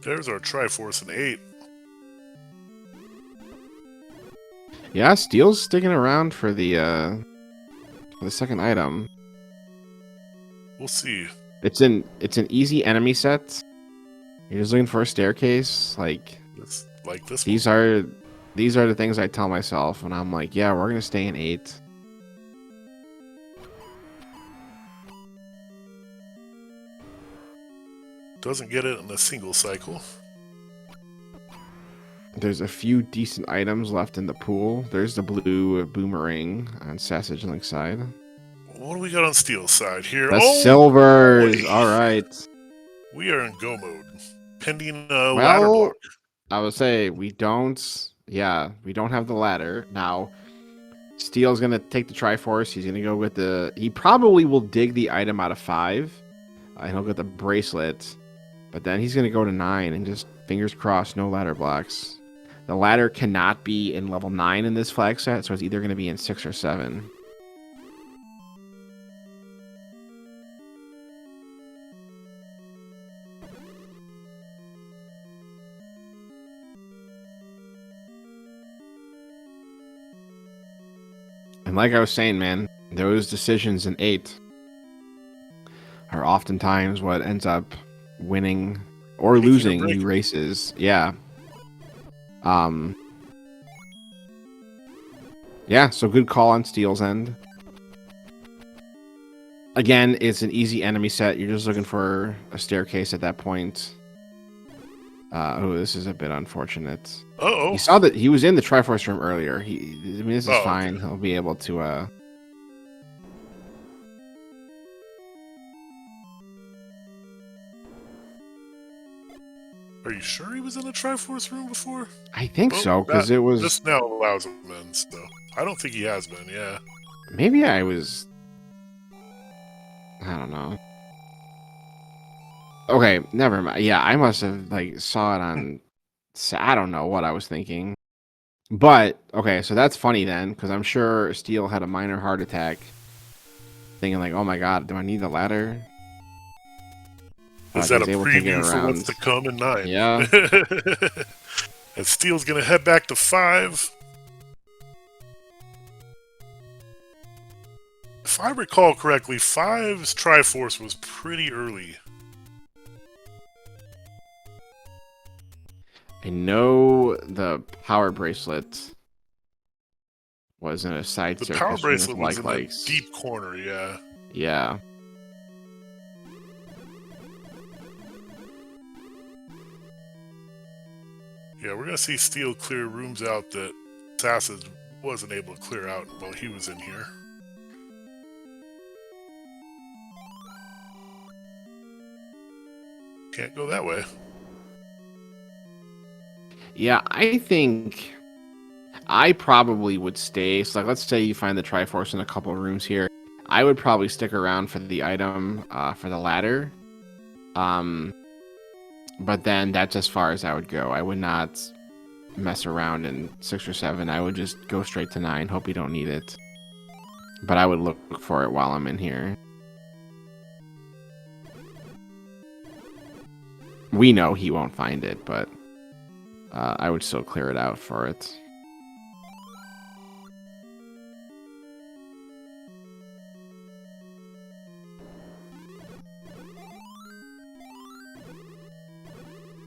There's our Triforce in 8. Yeah, Steel's sticking around for the second item. We'll see. It's an easy enemy set. You're just looking for a staircase, like this. These are the things I tell myself when I'm like, yeah, we're gonna stay in 8. Doesn't get it in a single cycle. There's a few decent items left in the pool. There's the blue boomerang on SassageLink's side. What do we got on Steel's side here? The silvers! Boy. Alright. We are in go mode. Pending ladder block. I would say we don't... Yeah, we don't have the ladder. Now, Steel's going to take the Triforce. He's going to go with the... He probably will dig the item out of 5. And he'll get the bracelet. But then he's going to go to 9 and just, fingers crossed, no ladder blocks. The ladder cannot be in level 9 in this flag set, so it's either going to be in 6 or 7. And like I was saying, man, those decisions in 8 are oftentimes what ends up winning or losing you races. Yeah. Yeah, so good call on Steel's end. Again, it's an easy enemy set. You're just looking for a staircase at that point. Oh, this is a bit unfortunate. Uh-oh. He saw that he was in the Triforce room earlier. I mean, this is fine. Okay. He'll be able to, Are you sure he was in the Triforce room before? I think so, because it was... This now allows him in, so... I don't think he has been, yeah. Maybe I was... I don't know. Okay, never mind. Yeah, I must have, like, saw it on I don't know what I was thinking. But, okay, so that's funny then, because I'm sure Steel had a minor heart attack, thinking like, oh my god, do I need the ladder? Is He that a was able to get preview for what's around. to come in 9? Yeah. And Steel's going to head back to 5. If I recall correctly, 5's Triforce was pretty early. I know the power bracelet was in a side The circuit power with bracelet was in the likes. deep corner, yeah. Yeah. Yeah, we're going to see Steel clear rooms out that Sassage wasn't able to clear out while he was in here. Can't go that way. Yeah, I think I probably would stay. So, like, let's say you find the Triforce in a couple of rooms here. I would probably stick around for the item for the ladder. But then that's as far as I would go. I would not mess around in 6 or 7. I would just go straight to 9. Hope you don't need it. But I would look for it while I'm in here. We know he won't find it, but I would still clear it out for it.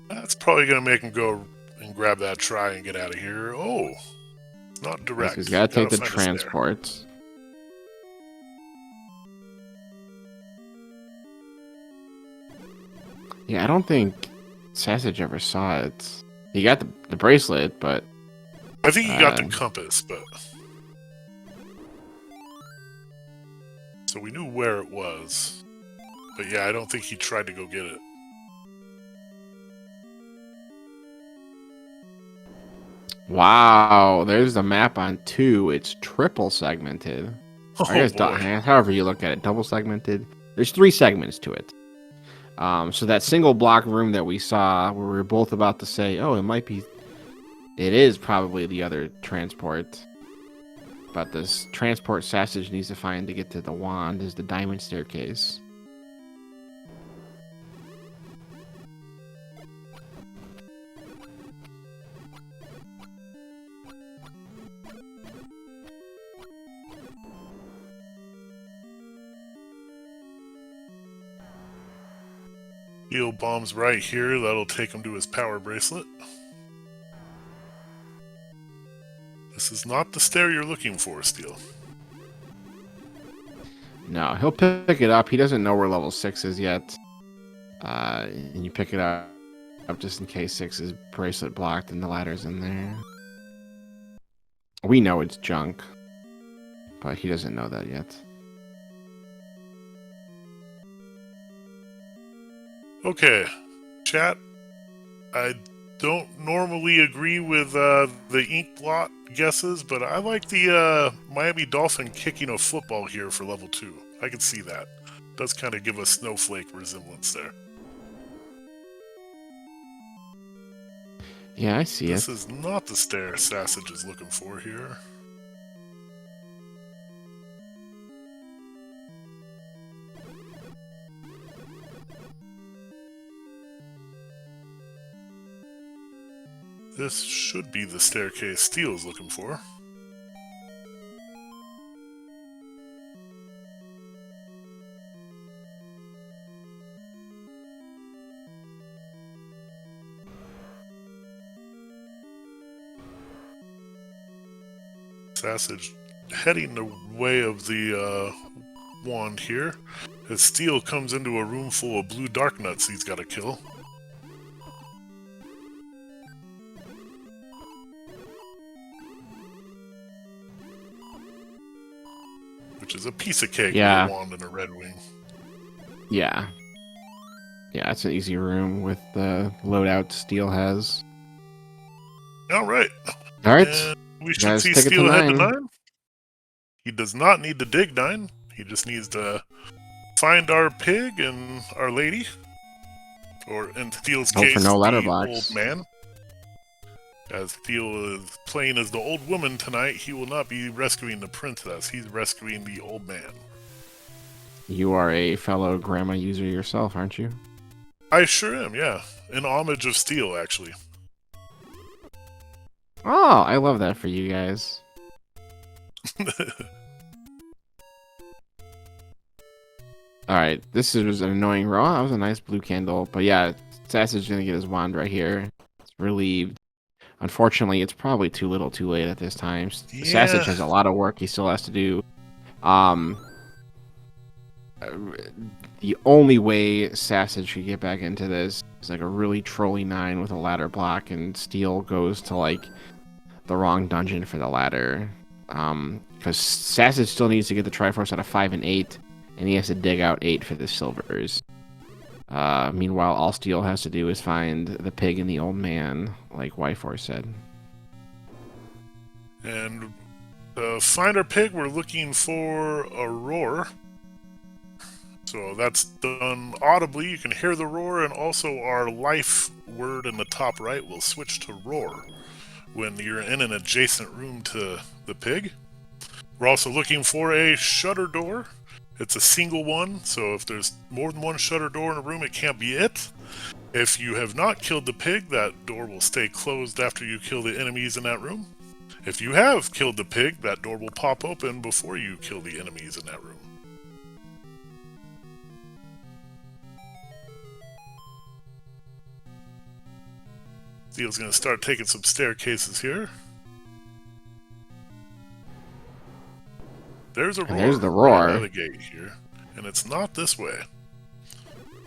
That's probably going to make him go and grab that try and get out of here. Oh, it's not direct. He's got to take the find us transport. Yeah, I don't think Sassage ever saw it. He got the bracelet, but... I think he got the compass, but... So we knew where it was. But yeah, I don't think he tried to go get it. Wow, there's the map on 2. It's triple segmented. Oh, I guess boy. however you look at it, double segmented. There's 3 segments to it. So that single block room that we saw, where we were both about to say, oh, it is probably the other transport. But this transport Sassage needs to find to get to the wand is the diamond staircase. Steel bombs right here. That'll take him to his power bracelet. This is not the stair you're looking for, Steel. No, he'll pick it up. He doesn't know where level 6 is yet. And you pick it up just in case 6 is bracelet blocked and the ladder's in there. We know it's junk, but he doesn't know that yet. Okay, chat. I don't normally agree with the ink blot guesses, but I like the Miami Dolphin kicking a football here for level 2. I can see that. Does kind of give a snowflake resemblance there. Yeah, I see This it. is not the stair Sassage is looking for here. This should be the staircase Steel's looking for. Sassage heading the way of the wand here, as Steel comes into a room full of blue dark nuts he's got to kill. Which is a piece of cake with a wand and a red wing. Yeah. Yeah, it's an easy room with the loadout Steel has. Alright. Alright. We should see Steel head to 9. He does not need to dig 9. He just needs to find our pig and our lady. Or in Steel's case, for no ladder the blocks. old man. As Theo is playing as the old woman tonight, he will not be rescuing the princess. He's rescuing the old man. You are a fellow grandma user yourself, aren't you? I sure am, yeah. In homage of Steel, actually. Oh, I love that for you guys. Alright, this was an annoying row. That was a nice blue candle. But yeah, Sassage gonna get his wand right here. It's relieved. Unfortunately, it's probably too little too late at this time. Sassage Yeah. has a lot of work he still has to do. Uh, the only way Sassage could get back into this is like a really trolly 9 with a ladder block, and Steel goes to like the wrong dungeon for the ladder. Because Sassage still needs to get the Triforce out of 5 and 8, and he has to dig out 8 for the silvers. Meanwhile, all Steel has to do is find the pig and the old man, like Y4 said. And to find our pig, we're looking for a roar. So that's done audibly. You can hear the roar, and also our life word in the top right will switch to roar when you're in an adjacent room to the pig. We're also looking for a shutter door. It's a single one, so if there's more than one shutter door in a room, it can't be it. If you have not killed the pig, that door will stay closed after you kill the enemies in that room. If you have killed the pig, that door will pop open before you kill the enemies in that room. Steel's going to start taking some staircases here. There's a roar. There's the roar. Right out of the gate here. And it's not this way.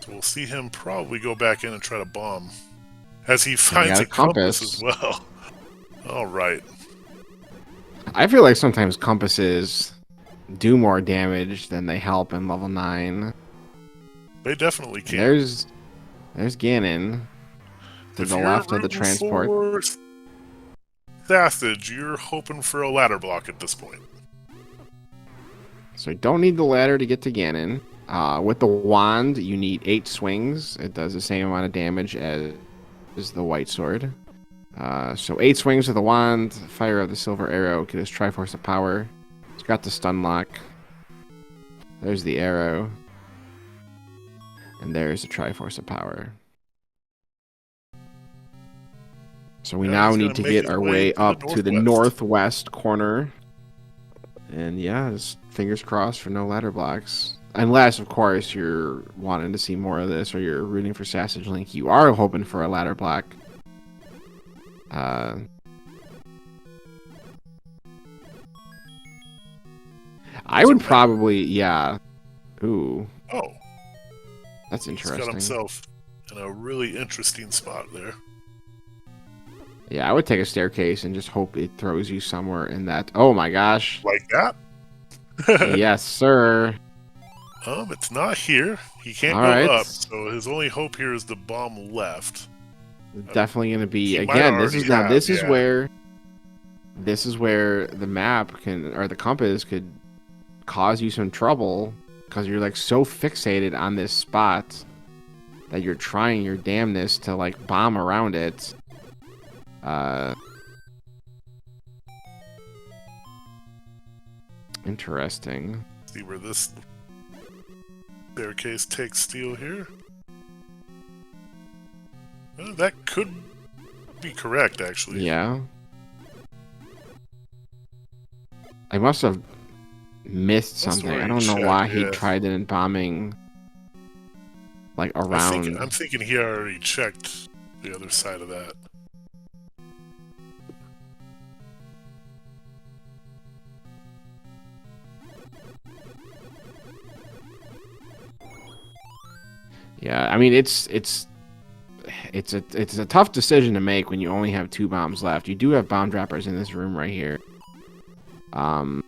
So we'll see him probably go back in and try to bomb. As he finds a compass as well. Alright. I feel like sometimes compasses do more damage than they help in level 9. They definitely can. There's Gannon. To the left of the transport. Sassage, you're hoping for a ladder block at this point. So you don't need the ladder to get to Gannon. With the wand, you need 8 swings. It does the same amount of damage as the white sword. So 8 swings with the wand, fire of the silver arrow, get his Triforce of Power. It's got the stun lock. There's the arrow. And there's the Triforce of Power. So we now need to get our way up to the northwest corner. And yeah, just fingers crossed for no ladder blocks. Unless, of course, you're wanting to see more of this or you're rooting for SassageLink. You are hoping for a ladder block. I would probably, yeah. Ooh. Oh. That's interesting. He's got himself in a really interesting spot there. Yeah, I would take a staircase and just hope it throws you somewhere in that. Oh my gosh. Like that? Yes, sir. It's not here. He can't go up, so his only hope here is the bomb left. Definitely going to be, again, this is where the map can, or the compass could cause you some trouble because you're like so fixated on this spot that you're trying your damnness to like bomb around it. Interesting. See where this staircase takes Steel here. That could be correct, actually. Yeah. I must have missed something. I don't know why he tried it in bombing like around. I'm thinking he already checked the other side of that. Yeah, I mean it's a tough decision to make when you only have 2 bombs left. You do have bomb droppers in this room right here. All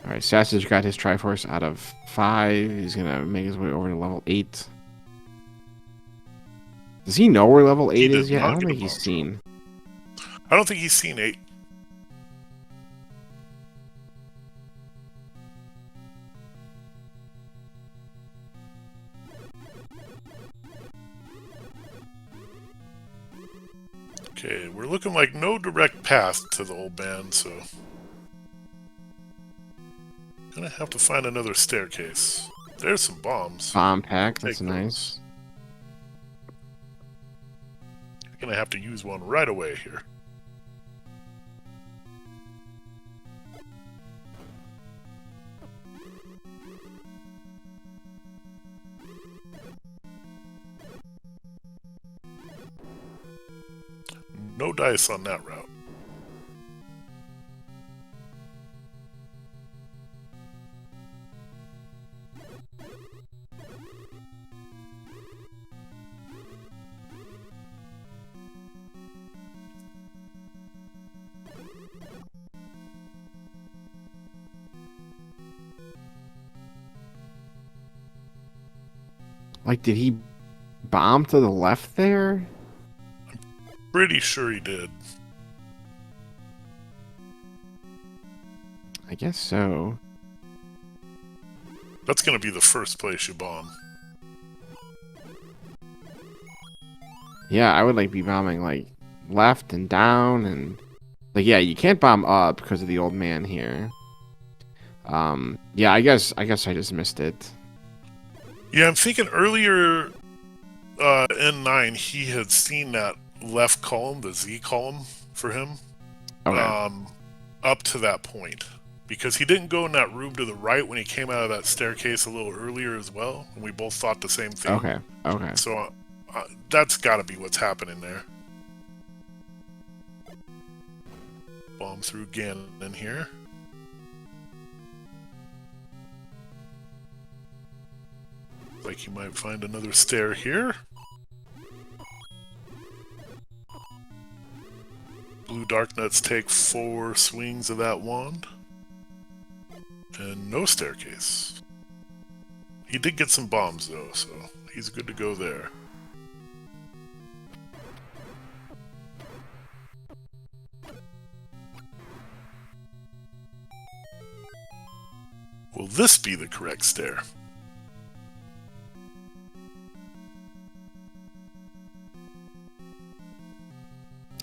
right, Sassage got his Triforce out of 5. He's gonna make his way over to level 8. Does he know where level 8 is yet? I don't think he's seen. I don't think he's seen 8. Okay, we're looking like no direct path to the old man, so... Gonna have to find another staircase. There's some bombs. Bomb pack, that's Take nice. those. Gonna have to use one right away here. No dice on that route. Like, did he bomb to the left there? Pretty sure he did. I guess so. That's gonna be the first place you bomb. Yeah, I would like be bombing like left and down and like yeah, you can't bomb up because of the old man here. Yeah, I guess I just missed it. Yeah, I'm thinking earlier in 9 he had seen that left column, the Z column for him. Okay. Up to that point. Because he didn't go in that room to the right when he came out of that staircase a little earlier as well, and we both thought the same thing. Okay. Okay. So that's got to be what's happening there. Bomb through Gannon in here. Like you might find another stair here. Blue Darknuts take 4 swings of that wand. And no staircase. He did get some bombs though, so he's good to go there. Will this be the correct stair?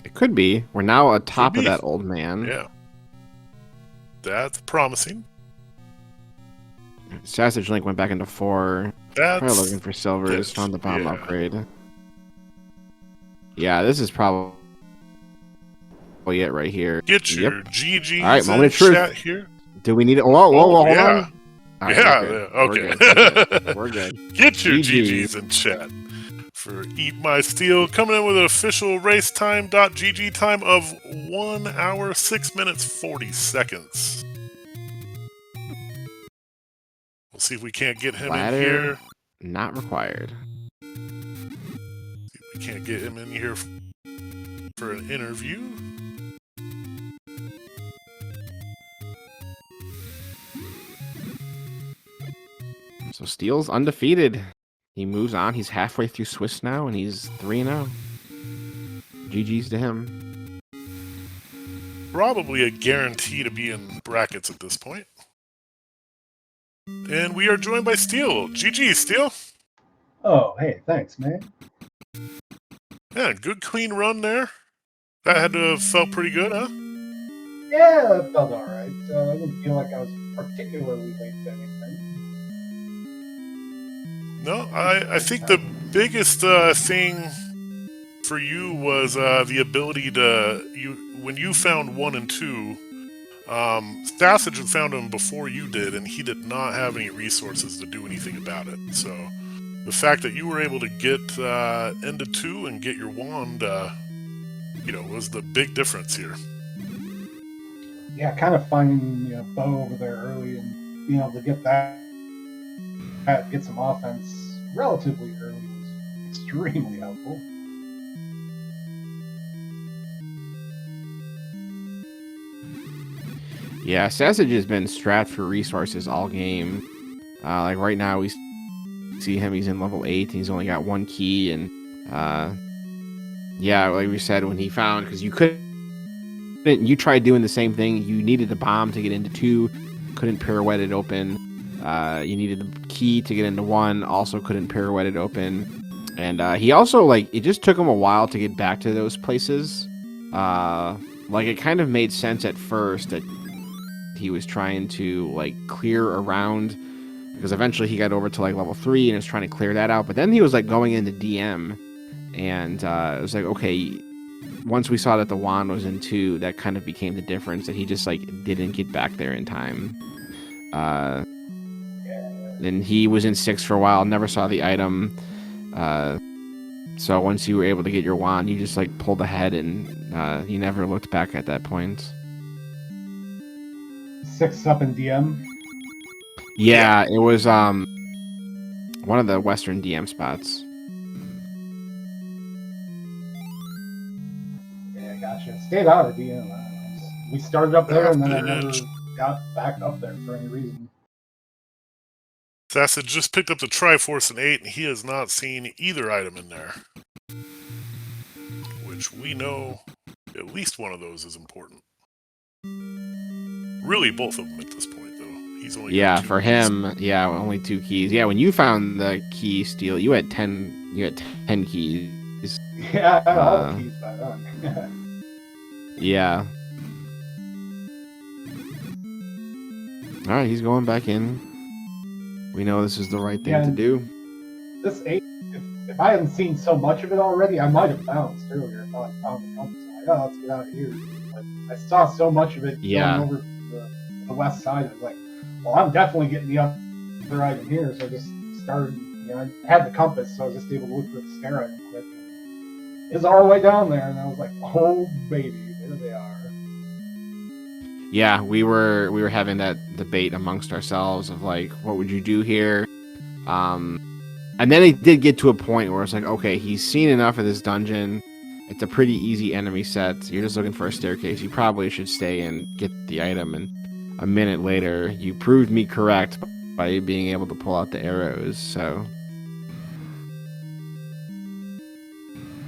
It could be. We're now atop of that old man. Yeah. That's promising. SassageLink went back into 4. Probably looking for silvers. Found the bomb upgrade. Yeah, this is probably it right here. Get your GGs All right, moment of truth. chat here. Do we need it? Whoa, hold on. All right, okay. We're good. Get your GGs in chat for Eat My Steel, coming in with an official racetime.gg time of 1 hour, 6 minutes, 40 seconds. We'll see if we can't get him in here. Not required. See if we can't get him in here for an interview. So Steel's undefeated. He moves on. He's halfway through Swiss now, and he's 3-0. GG's to him. Probably a guarantee to be in brackets at this point. And we are joined by Steel. GG, Steel. Oh, hey, thanks, man. Yeah, good clean run there. That had to have felt pretty good, huh? Yeah, it felt all right. I didn't feel like I was particularly late to anything. No, I think the biggest thing for you was the ability to when you found 1 and 2. Sassage had found him before you did, and he did not have any resources to do anything about it. So the fact that you were able to get into 2 and get your wand, was the big difference here. Yeah, kind of finding Bo over there early and being able to get get some offense relatively early was extremely helpful. Yeah, Sassage has been strapped for resources all game. Like right now, we see him. He's in level 8. And he's only got 1 key, and yeah, like we said, when he found because you tried doing the same thing. You needed a bomb to get into 2, couldn't pirouette it open. You needed the key to get into 1, also couldn't pirouette it open. And he also, it just took him a while to get back to those places. like it kind of made sense at first that he was trying to like clear around, because eventually he got over to like level 3 and was trying to clear that out. But then he was like going into DM, and it was like, okay, once we saw that the wand was in 2, that kind of became the difference, that he just like didn't get back there in time. And he was in 6 for a while, never saw the item. So once you were able to get your wand, you just like pulled ahead, and you never looked back at that point. 6 up in DM. Yeah, it was one of the Western DM spots. Yeah, gotcha. Stayed out of DM. We started up there, and then I never AFBNS. got back up there for any reason. Sassage just picked up the Triforce in 8, and he has not seen either item in there. Which we know at least one of those is important. Really, both of them at this point, though. He's only got 2 for keys. him, only 2 keys. Yeah, when you found the key steal, you had 10. You had 10 keys. Yeah, I had all the keys by then. Yeah. All right, he's going back in. We know this is the right thing to do. This 8, if I hadn't seen so much of it already, I might have bounced earlier if I found the compass. I'm like, oh, let's get out of here. But I saw so much of it going over to the west side. I was like, well, I'm definitely getting the other item here. So I just started, I had the compass, so I was just able to look for the snare item quick. And it was all the way down there, and I was like, oh, baby, there they are. Yeah, we were having that debate amongst ourselves of like, what would you do here? And then it did get to a point where it's like, okay, he's seen enough of this dungeon. It's a pretty easy enemy set. You're just looking for a staircase. You probably should stay and get the item. And a minute later, you proved me correct by being able to pull out the arrows. So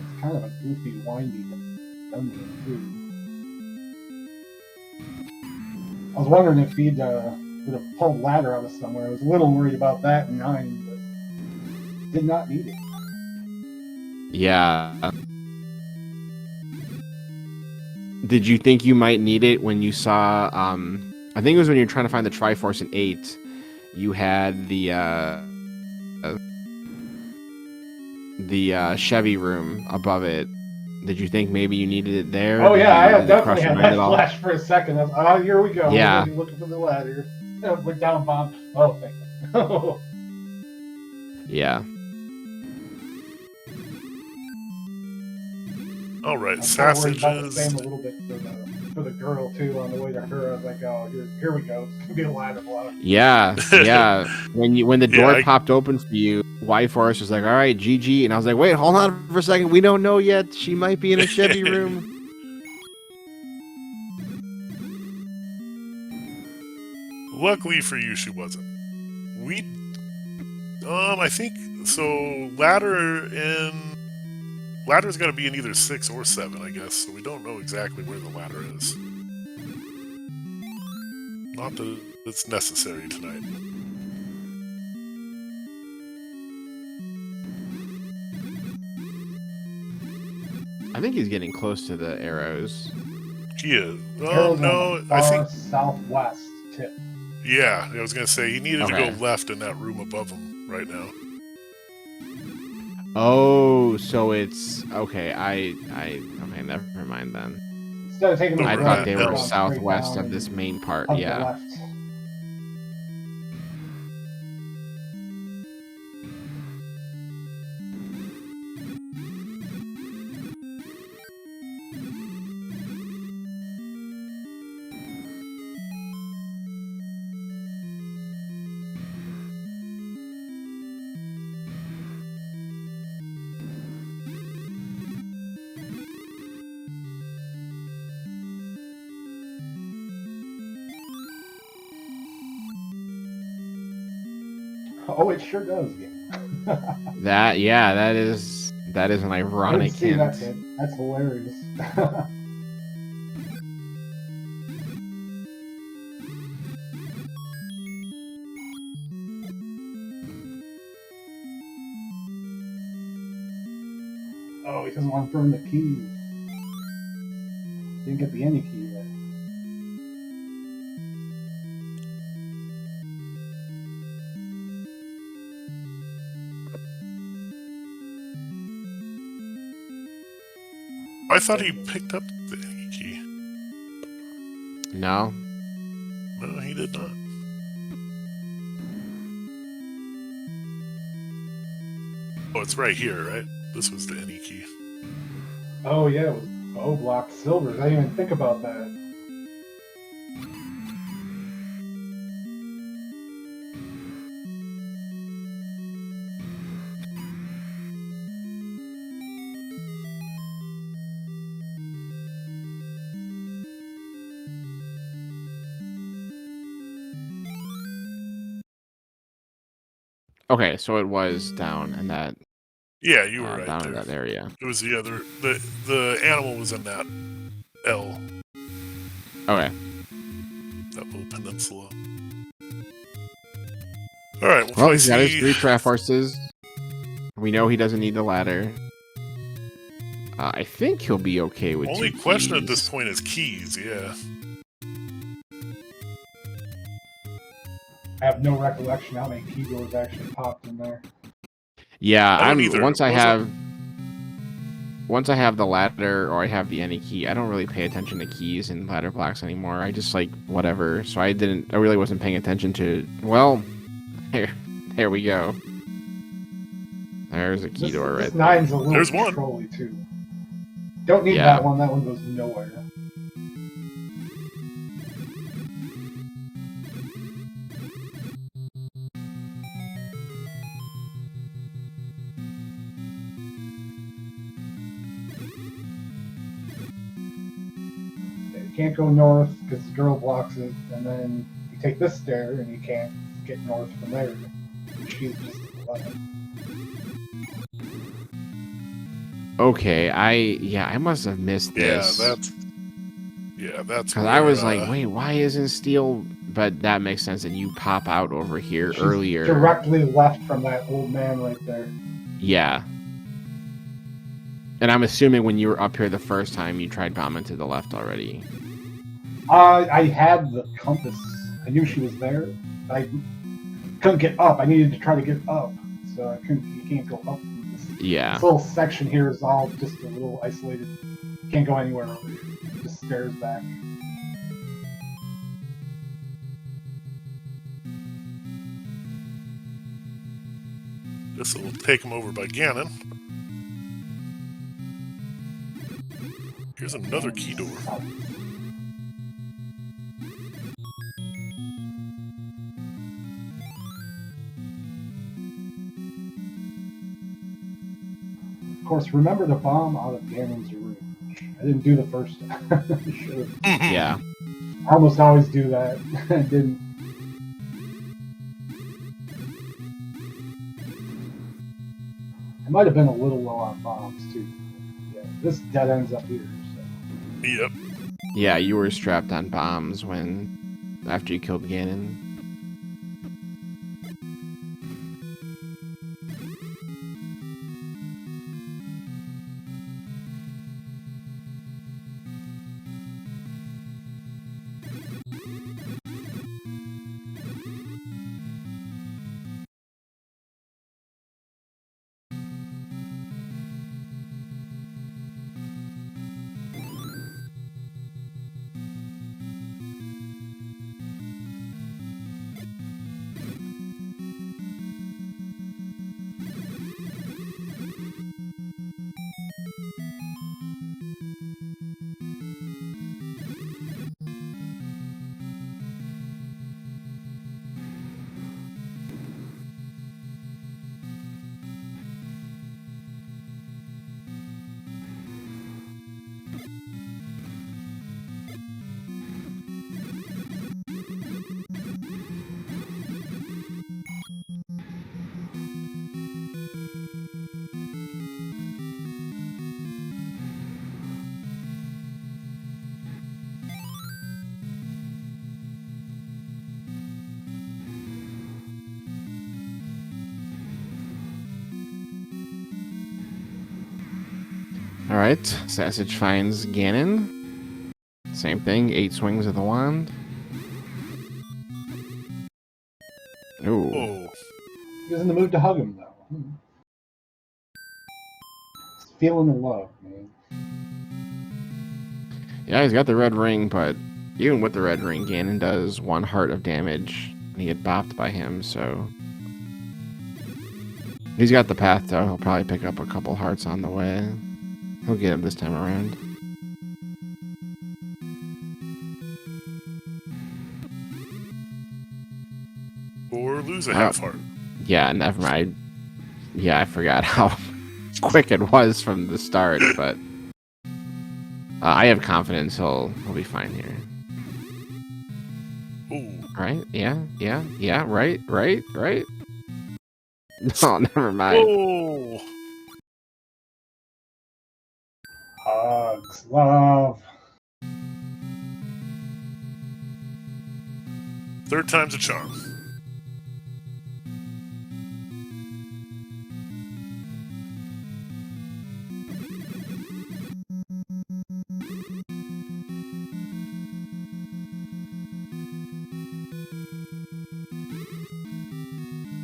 It's kind of a goofy, windy dungeon too. I was wondering if he'd would have pulled ladder out of somewhere. I was a little worried about that in 9, but did not need it. yeah. Did you think you might need it when you saw? I think it was when you were trying to find the Triforce in 8. You had the Chevy room above it. Did you think maybe you needed it there? Oh yeah, I Did it definitely cross your had mind that at all? flash for a second. I was, oh, here we go. Yeah. We're gonna be looking for the ladder. Went down, bomb. Oh, thank you. Yeah. All right, I'm kind of worried about the Sassages. same a little bit for the girl too. On the way to her, I was like, oh, here we go. It's gonna be a ladder block. Yeah. When the door Yeah, popped open for you, Y-Force was like, all right, GG. And I was like, wait, hold on for a second. We don't know yet. She might be in a Chevy room. Luckily for you, she wasn't. I think so. Ladder's got to be in either 6 or 7, I guess. So we don't know exactly where the ladder is. Not that it's necessary tonight. I think he's getting close to the arrows. He is. Oh Arrow's no, on the I far think. southwest tip. Yeah, I was gonna say he needed to Okay. go left in that room above him right now. Oh, so it's okay. Okay, never mind then. Instead of taking the I I right, thought they go were straight southwest down of this main part. up the Yeah. left. Oh, it sure does. That is an I didn't ironic see that hint. hit. That's hilarious. Oh, he doesn't want to burn the key. Didn't get the any key yet. I thought he picked up the key. No. No, he did not. Oh, it's right here, right? This was the any key. Oh yeah, it was bow block silvers. I didn't even think about that. Okay, so it was down in that Yeah, you were right down in there. that area. It was the other. The animal was in that L, Okay. that little peninsula. All right. We'll Well, probably he's got his see. 3 Triforces. We know he doesn't need the ladder. I think he'll be okay with Only 2 question at keys. this point is keys. Yeah. I have no recollection how many key doors actually popped in there. Yeah, I don't either. once I Wasn't- have the ladder or I have the any key, I don't really pay attention to keys and ladder blocks anymore. I just like whatever. So I really wasn't paying attention to. Well, here we go. There's a key door right This there. nine's a little There's one. controlly too. Don't need Yeah. that one. That one goes nowhere. You can't go north because the girl blocks it, and then you take this stair and you can't get north from there. She's just left. Okay, I must have missed this. that's. Because I was where, like, wait, why isn't steel? But that makes sense that you pop out over here She's earlier. directly left from that old man right there. Yeah. And I'm assuming when you were up here the first time, you tried bombing to the left already. I had the compass. I knew she was there. I couldn't get up. I needed to try to get up, so I couldn't. You can't go up. Yeah. This little section here is all just a little isolated. Can't go anywhere over here. Just stairs back. This will take him over by Gannon. Here's another key door. Of course, remember to bomb out of Gannon's room. I didn't do the first time. Should have. Yeah. I almost always do that. I didn't. I might have been a little low on bombs too. Yeah, this dead ends up here. So. Yep. Yeah, you were strapped on bombs after you killed Gannon. All right, Sassage finds Gannon. Same thing, 8 swings of the wand. Ooh. Oh, He was in the mood to hug him, though. He's feeling the love, man. Yeah, he's got the red ring, but even with the red ring, Gannon does 1 heart of damage. And he get bopped by him, so... He's got the path, though. He'll probably pick up a couple hearts on the way. He'll get him this time around. or lose a half heart. Yeah, never mind. Yeah, I forgot how quick it was from the start, but I have confidence he'll be fine here. Ooh. Right? Yeah. Right. No, never mind. Oh. Hugs, love. Third time's a charm.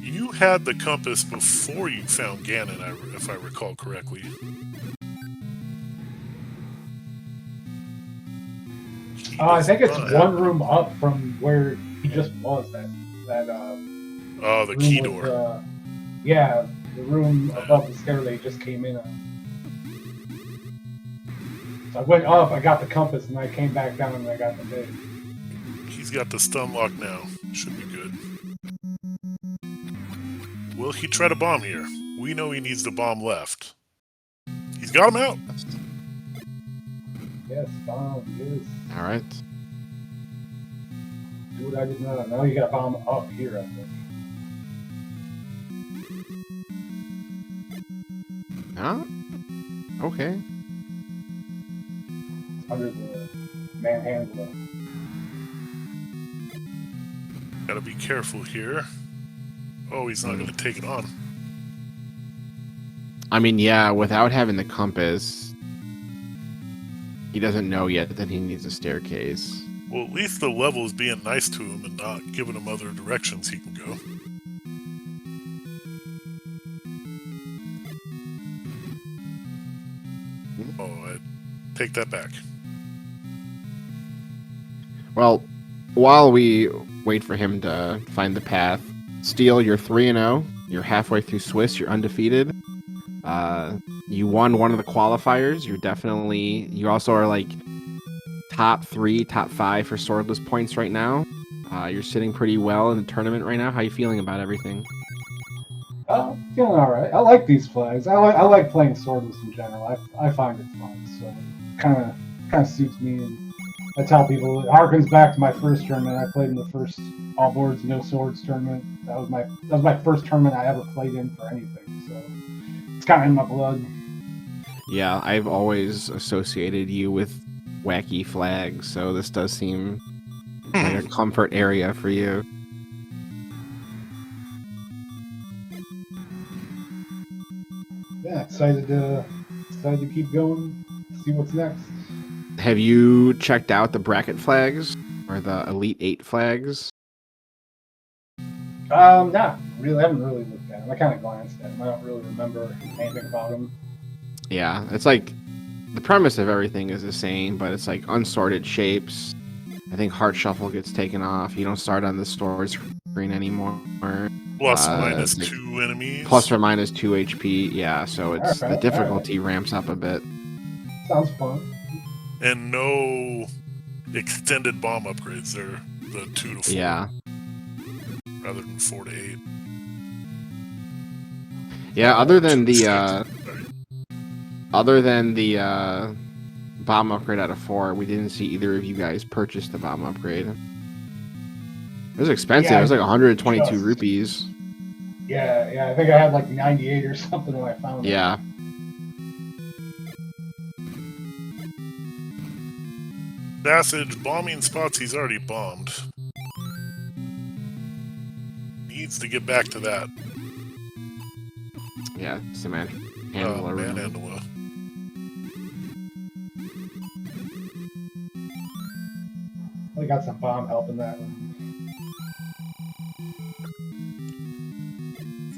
You had the compass before you found Gannon, if I recall correctly. I think it's one room up from where he just was. That Oh, the room key with, door. yeah, the room above the stair they just came in on. So I went up, I got the compass, and I came back down and I got the big. He's got the stun lock now. Should be good. Will he try to bomb here? We know he needs the bomb left. He's got him out. Yes, bomb, yes. All right. Do what I did not. Now you got a bomb up here, I think. Huh? Okay. It's under the manhandle. Gotta be careful here. Oh, he's not gonna take it on. I mean, yeah, without having the compass, he doesn't know yet that he needs a staircase. Well, at least the level is being nice to him and not giving him other directions he can go. Oh, I take that back. Well, while we wait for him to find the path, Steel, you're 3-0. You're halfway through Swiss. You're undefeated. You won one of the qualifiers. You also are like top 3, top 5 for swordless points right now. You're sitting pretty well in the tournament right now. How are you feeling about everything? Oh, feeling all right. I like these flags. I like playing swordless in general. I find it fun, so kind of suits me. And I tell people it harkens back to my first tournament. I played in the first all boards no swords tournament. That was my first tournament I ever played in for anything. So it's kind of in my blood. Yeah, I've always associated you with wacky flags, so this does seem like a comfort area for you. Yeah, excited to keep going. See what's next. Have you checked out the bracket flags or the Elite 8 flags? Nah, really, I haven't really looked at them. I kind of glanced at them. I don't really remember anything about them. Yeah, it's like the premise of everything is the same, but it's like unsorted shapes. I think Heart Shuffle gets taken off. You don't start on the storage screen anymore. Plus minus 2 enemies. Plus or minus 2 HP. Yeah, so it's All right, the difficulty ramps up a bit. Sounds fun. And no extended bomb upgrades. They're the 2 to 4. Yeah. Rather than 4 to 8. Yeah, other than the bomb upgrade out of 4, we didn't see either of you guys purchase the bomb upgrade. It was expensive. Yeah, it was like 122 rupees. Yeah, I think I had like 98 or something when I found it. Yeah. Sassage bombing spots he's already bombed. Needs to get back to that. Yeah, it's a manhandler room. Manhandler. got some bomb help in that one.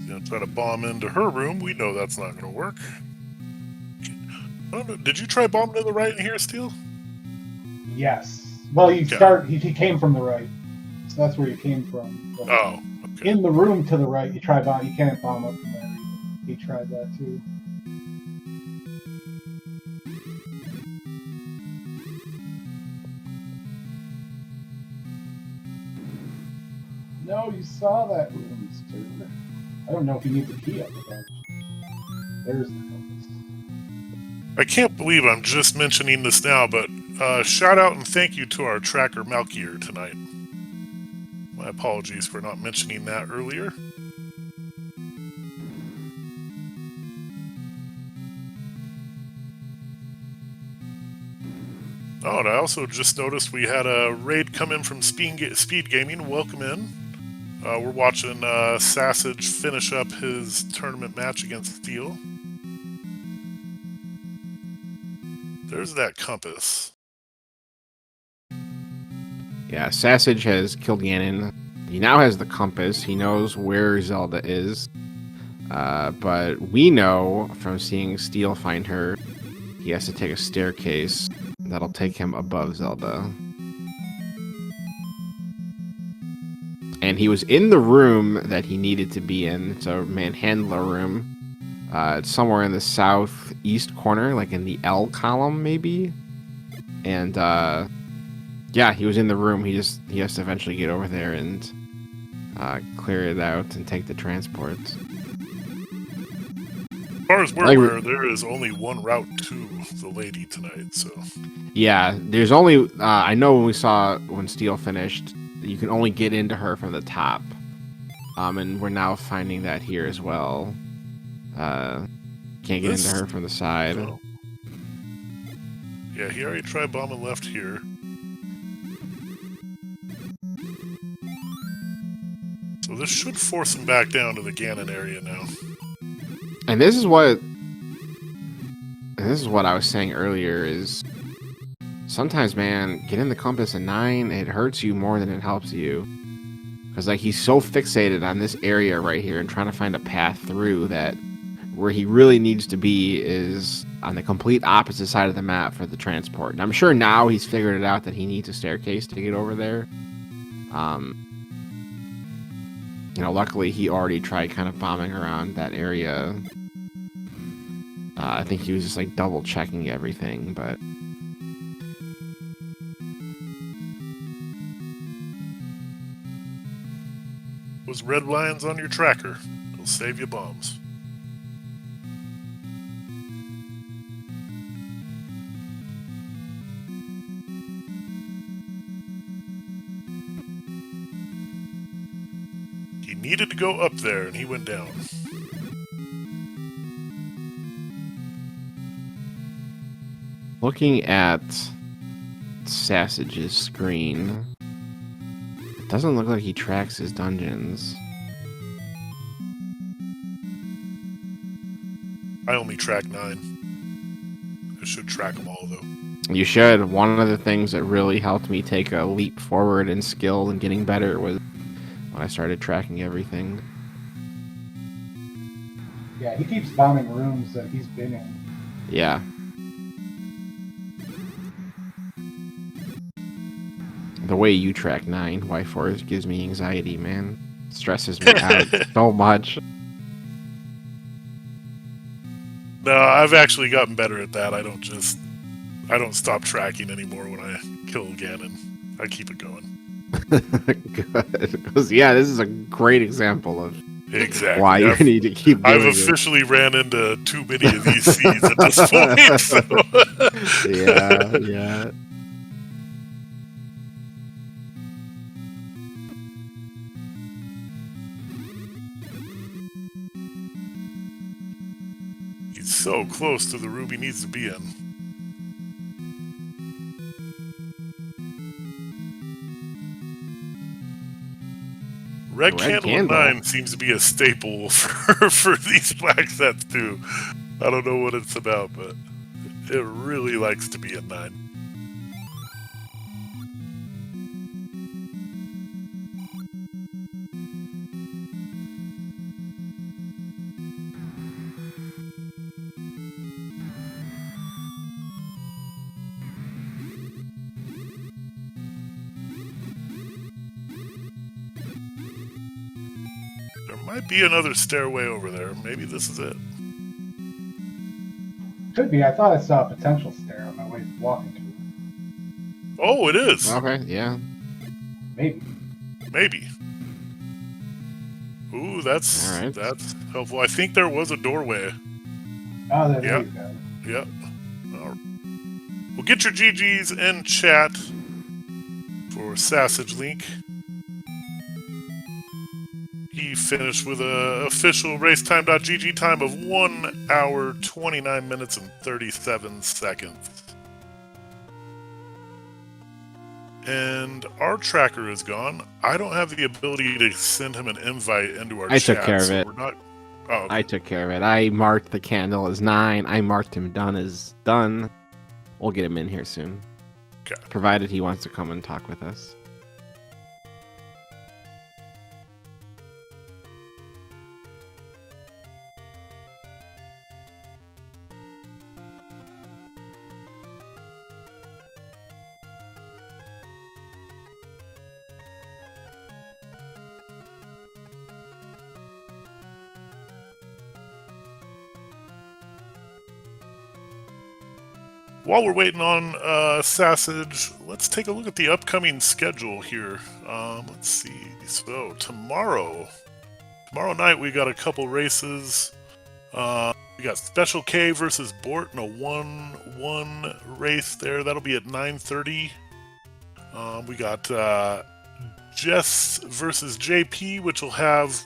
Gonna try to bomb into her room. We know that's not gonna work. I don't know. Did you try bombing to the right in here, Steel? Yes. Well, you Yeah. start. He came from the right, so that's where you came from. But Oh, okay. in the room to the right, you try bomb. You can't bomb up from there. He tried that too. No, you saw that room, sir. I don't know if you need the key up with that. There's the compass. I can't believe I'm just mentioning this now, but shout out and thank you to our tracker Malkier tonight. My apologies for not mentioning that earlier. Oh, and I also just noticed we had a raid come in from SpeedGaming. Welcome in. We're watching Sassage finish up his tournament match against Steel. There's that compass. Yeah, Sassage has killed Gannon. He now has the compass. He knows where Zelda is. But we know from seeing Steel find her, he has to take a staircase that'll take him above Zelda. And he was in the room that he needed to be in. It's a manhandler room. It's somewhere in the southeast corner, like in the L column, maybe. And yeah, he was in the room. He has to eventually get over there and clear it out and take the transport. As far as we're aware, there is only one route to the lady tonight, so... Yeah, there's only... I know when Steel finished, you can only get into her from the top. And we're now finding that here as well. Can't get into her from the side. Oh. Yeah, he already tried bombing left here. So this should force him back down to the Gannon area now. And this is what I was saying earlier is sometimes, man, getting the compass at 9, it hurts you more than it helps you. Because like he's so fixated on this area right here and trying to find a path through that where he really needs to be is on the complete opposite side of the map for the transport. And I'm sure now he's figured it out that he needs a staircase to get over there. You know, luckily he already tried kind of bombing around that area. I think he was just like double checking everything, but Those red lines on your tracker will save you bombs. He needed to go up there, and he went down. looking at Sassage's screen, it doesn't look like he tracks his dungeons. I only track 9. I should track them all, though. You should. One of the things that really helped me take a leap forward in skill and getting better was when I started tracking everything. Yeah, he keeps bombing rooms that he's been in. Yeah. The way you track 9 Y4s gives me anxiety, man. Stresses me out so much. No, I've actually gotten better at that. I don't stop tracking anymore when I kill Gannon. I keep it going. Good. Because, yeah, this is a great example of exactly why you need to keep doing I've officially ran into too many of these seeds at this point. So. Yeah. He's so close to the room he needs to be in. Red Candle 9 seems to be a staple for these black sets too. I don't know what it's about, but it really likes to be a 9. Might be another stairway over there. Maybe this is it. Could be. I thought I saw a potential stair on my way walking to it. Oh, it is. Okay, yeah. Maybe. Maybe. Ooh, that's All right. that's helpful. I think there was a doorway. Oh, there Yep. you go. Yep. All right. Well, get your GGs in chat for SassageLink. He finished with a official racetime.gg time of 1 hour, 29 minutes, and 37 seconds. And our tracker is gone. I don't have the ability to send him an invite into our I chat. took care of so it. We're not... Oh, okay. I took care of it. I marked the candle as 9. I marked him done as done. We'll get him in here soon. Okay. Provided he wants to come and talk with us. While we're waiting on Sassage, let's take a look at the upcoming schedule here. Let's see. So tomorrow night we got a couple races. We got Special K versus Bort in a 1-1 race there. That'll be at 9:30. We got Jess versus JP, which will have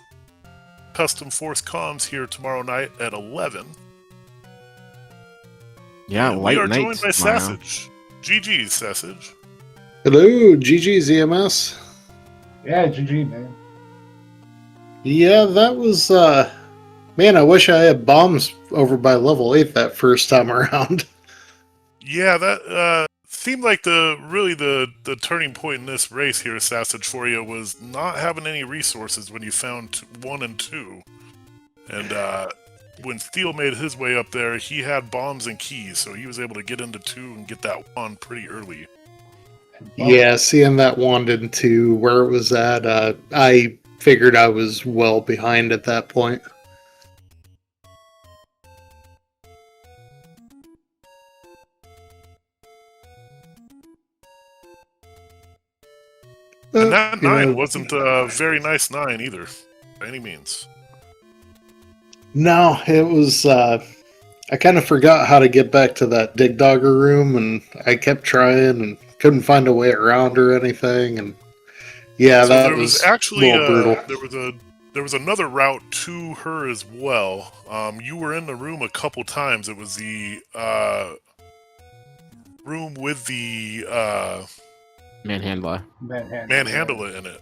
Custom Force Comms here tomorrow night at 11. Yeah, And light we are night joined by tomorrow. Sassage. GG's, Sassage. Hello, GG's EMS. Yeah, GG, man. Yeah, that was, man, I wish I had bombs over by level 8 that first time around. Yeah, that seemed like the turning point in this race here, Sassage, for you was not having any resources when you found 1 and 2. And when Steel made his way up there, he had bombs and keys, so he was able to get into 2 and get that 1 pretty early. Yeah, seeing that wand into where it was at, I figured I was well behind at that point. And that You 9 know, wasn't a very nice 9 either, by any means. No, it was, I kind of forgot how to get back to that Dig Dogger room, and I kept trying and couldn't find a way around or anything, and yeah, So that there was was actually a little brutal. there was another route to her as well. You were in the room a couple times. It was the room with the Manhandler. manhandler in it.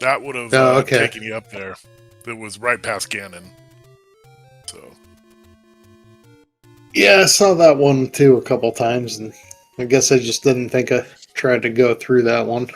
That would have Oh, okay. taken you up there. It was right past Gannon. So Yeah, I saw that one too a couple times, and I guess I just didn't think I tried to go through that one.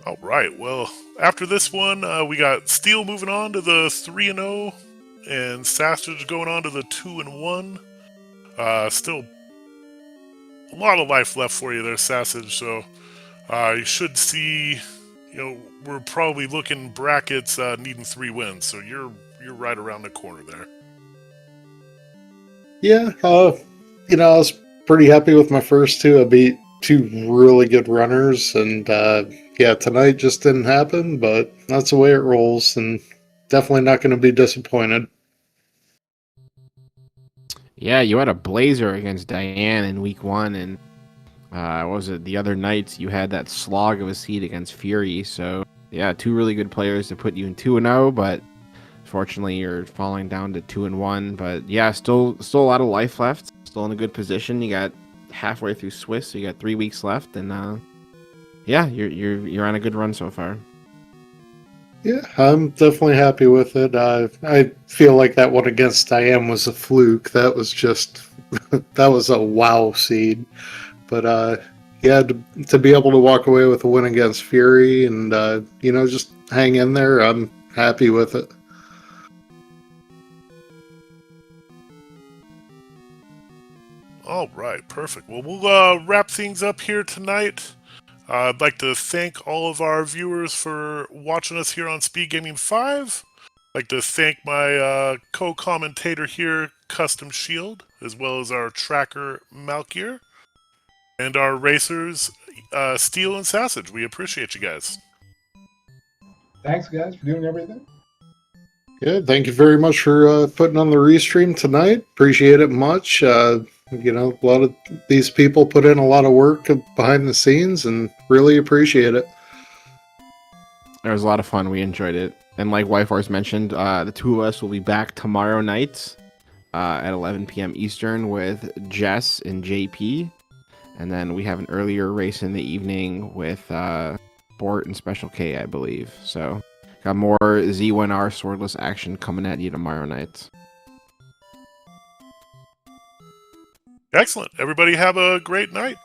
all right. Well, after this one, we got Steel moving on to the 3-0, and Sassage going on to the 2-1. Still a lot of life left for you there, Sassage. So you should see. We're probably looking brackets needing 3 wins. So you're right around the corner there. Yeah, I was pretty happy with my first 2. I beat 2 really good runners, and yeah, tonight just didn't happen, but that's the way it rolls, and definitely not going to be disappointed. Yeah, you had a blazer against Diane in week 1, and what was it, the other nights you had that slog of a seed against Fury. So yeah, 2 really good players to put you in 2-0, but fortunately you're falling down to 2-1. But yeah, still a lot of life left. Still in a good position. You got halfway through Swiss, so you got 3 weeks left, and yeah, you're on a good run so far. Yeah, I'm definitely happy with it. I feel like that one against Diane was a fluke. That was just that was a wow seed. But yeah, to be able to walk away with a win against Fury and just hang in there, I'm happy with it. All right, perfect. Well, we'll wrap things up here tonight. I'd like to thank all of our viewers for watching us here on Speed Gaming 5. I'd like to thank my co-commentator here, Custom Shield, as well as our tracker, Malkier, and our racers, Steel and Sassage. We appreciate you guys. Thanks, guys, for doing everything. Yeah, thank you very much for putting on the restream tonight. Appreciate it much. You know, a lot of these people put in a lot of work behind the scenes, and really appreciate it. It was a lot of fun. We enjoyed it. And like Whitehorse mentioned, the two of us will be back tomorrow night at 11 p.m. Eastern with Jess and JP. And then we have an earlier race in the evening with Bort and Special K, I believe. So got more Z1R swordless action coming at you tomorrow night. Excellent. Everybody have a great night.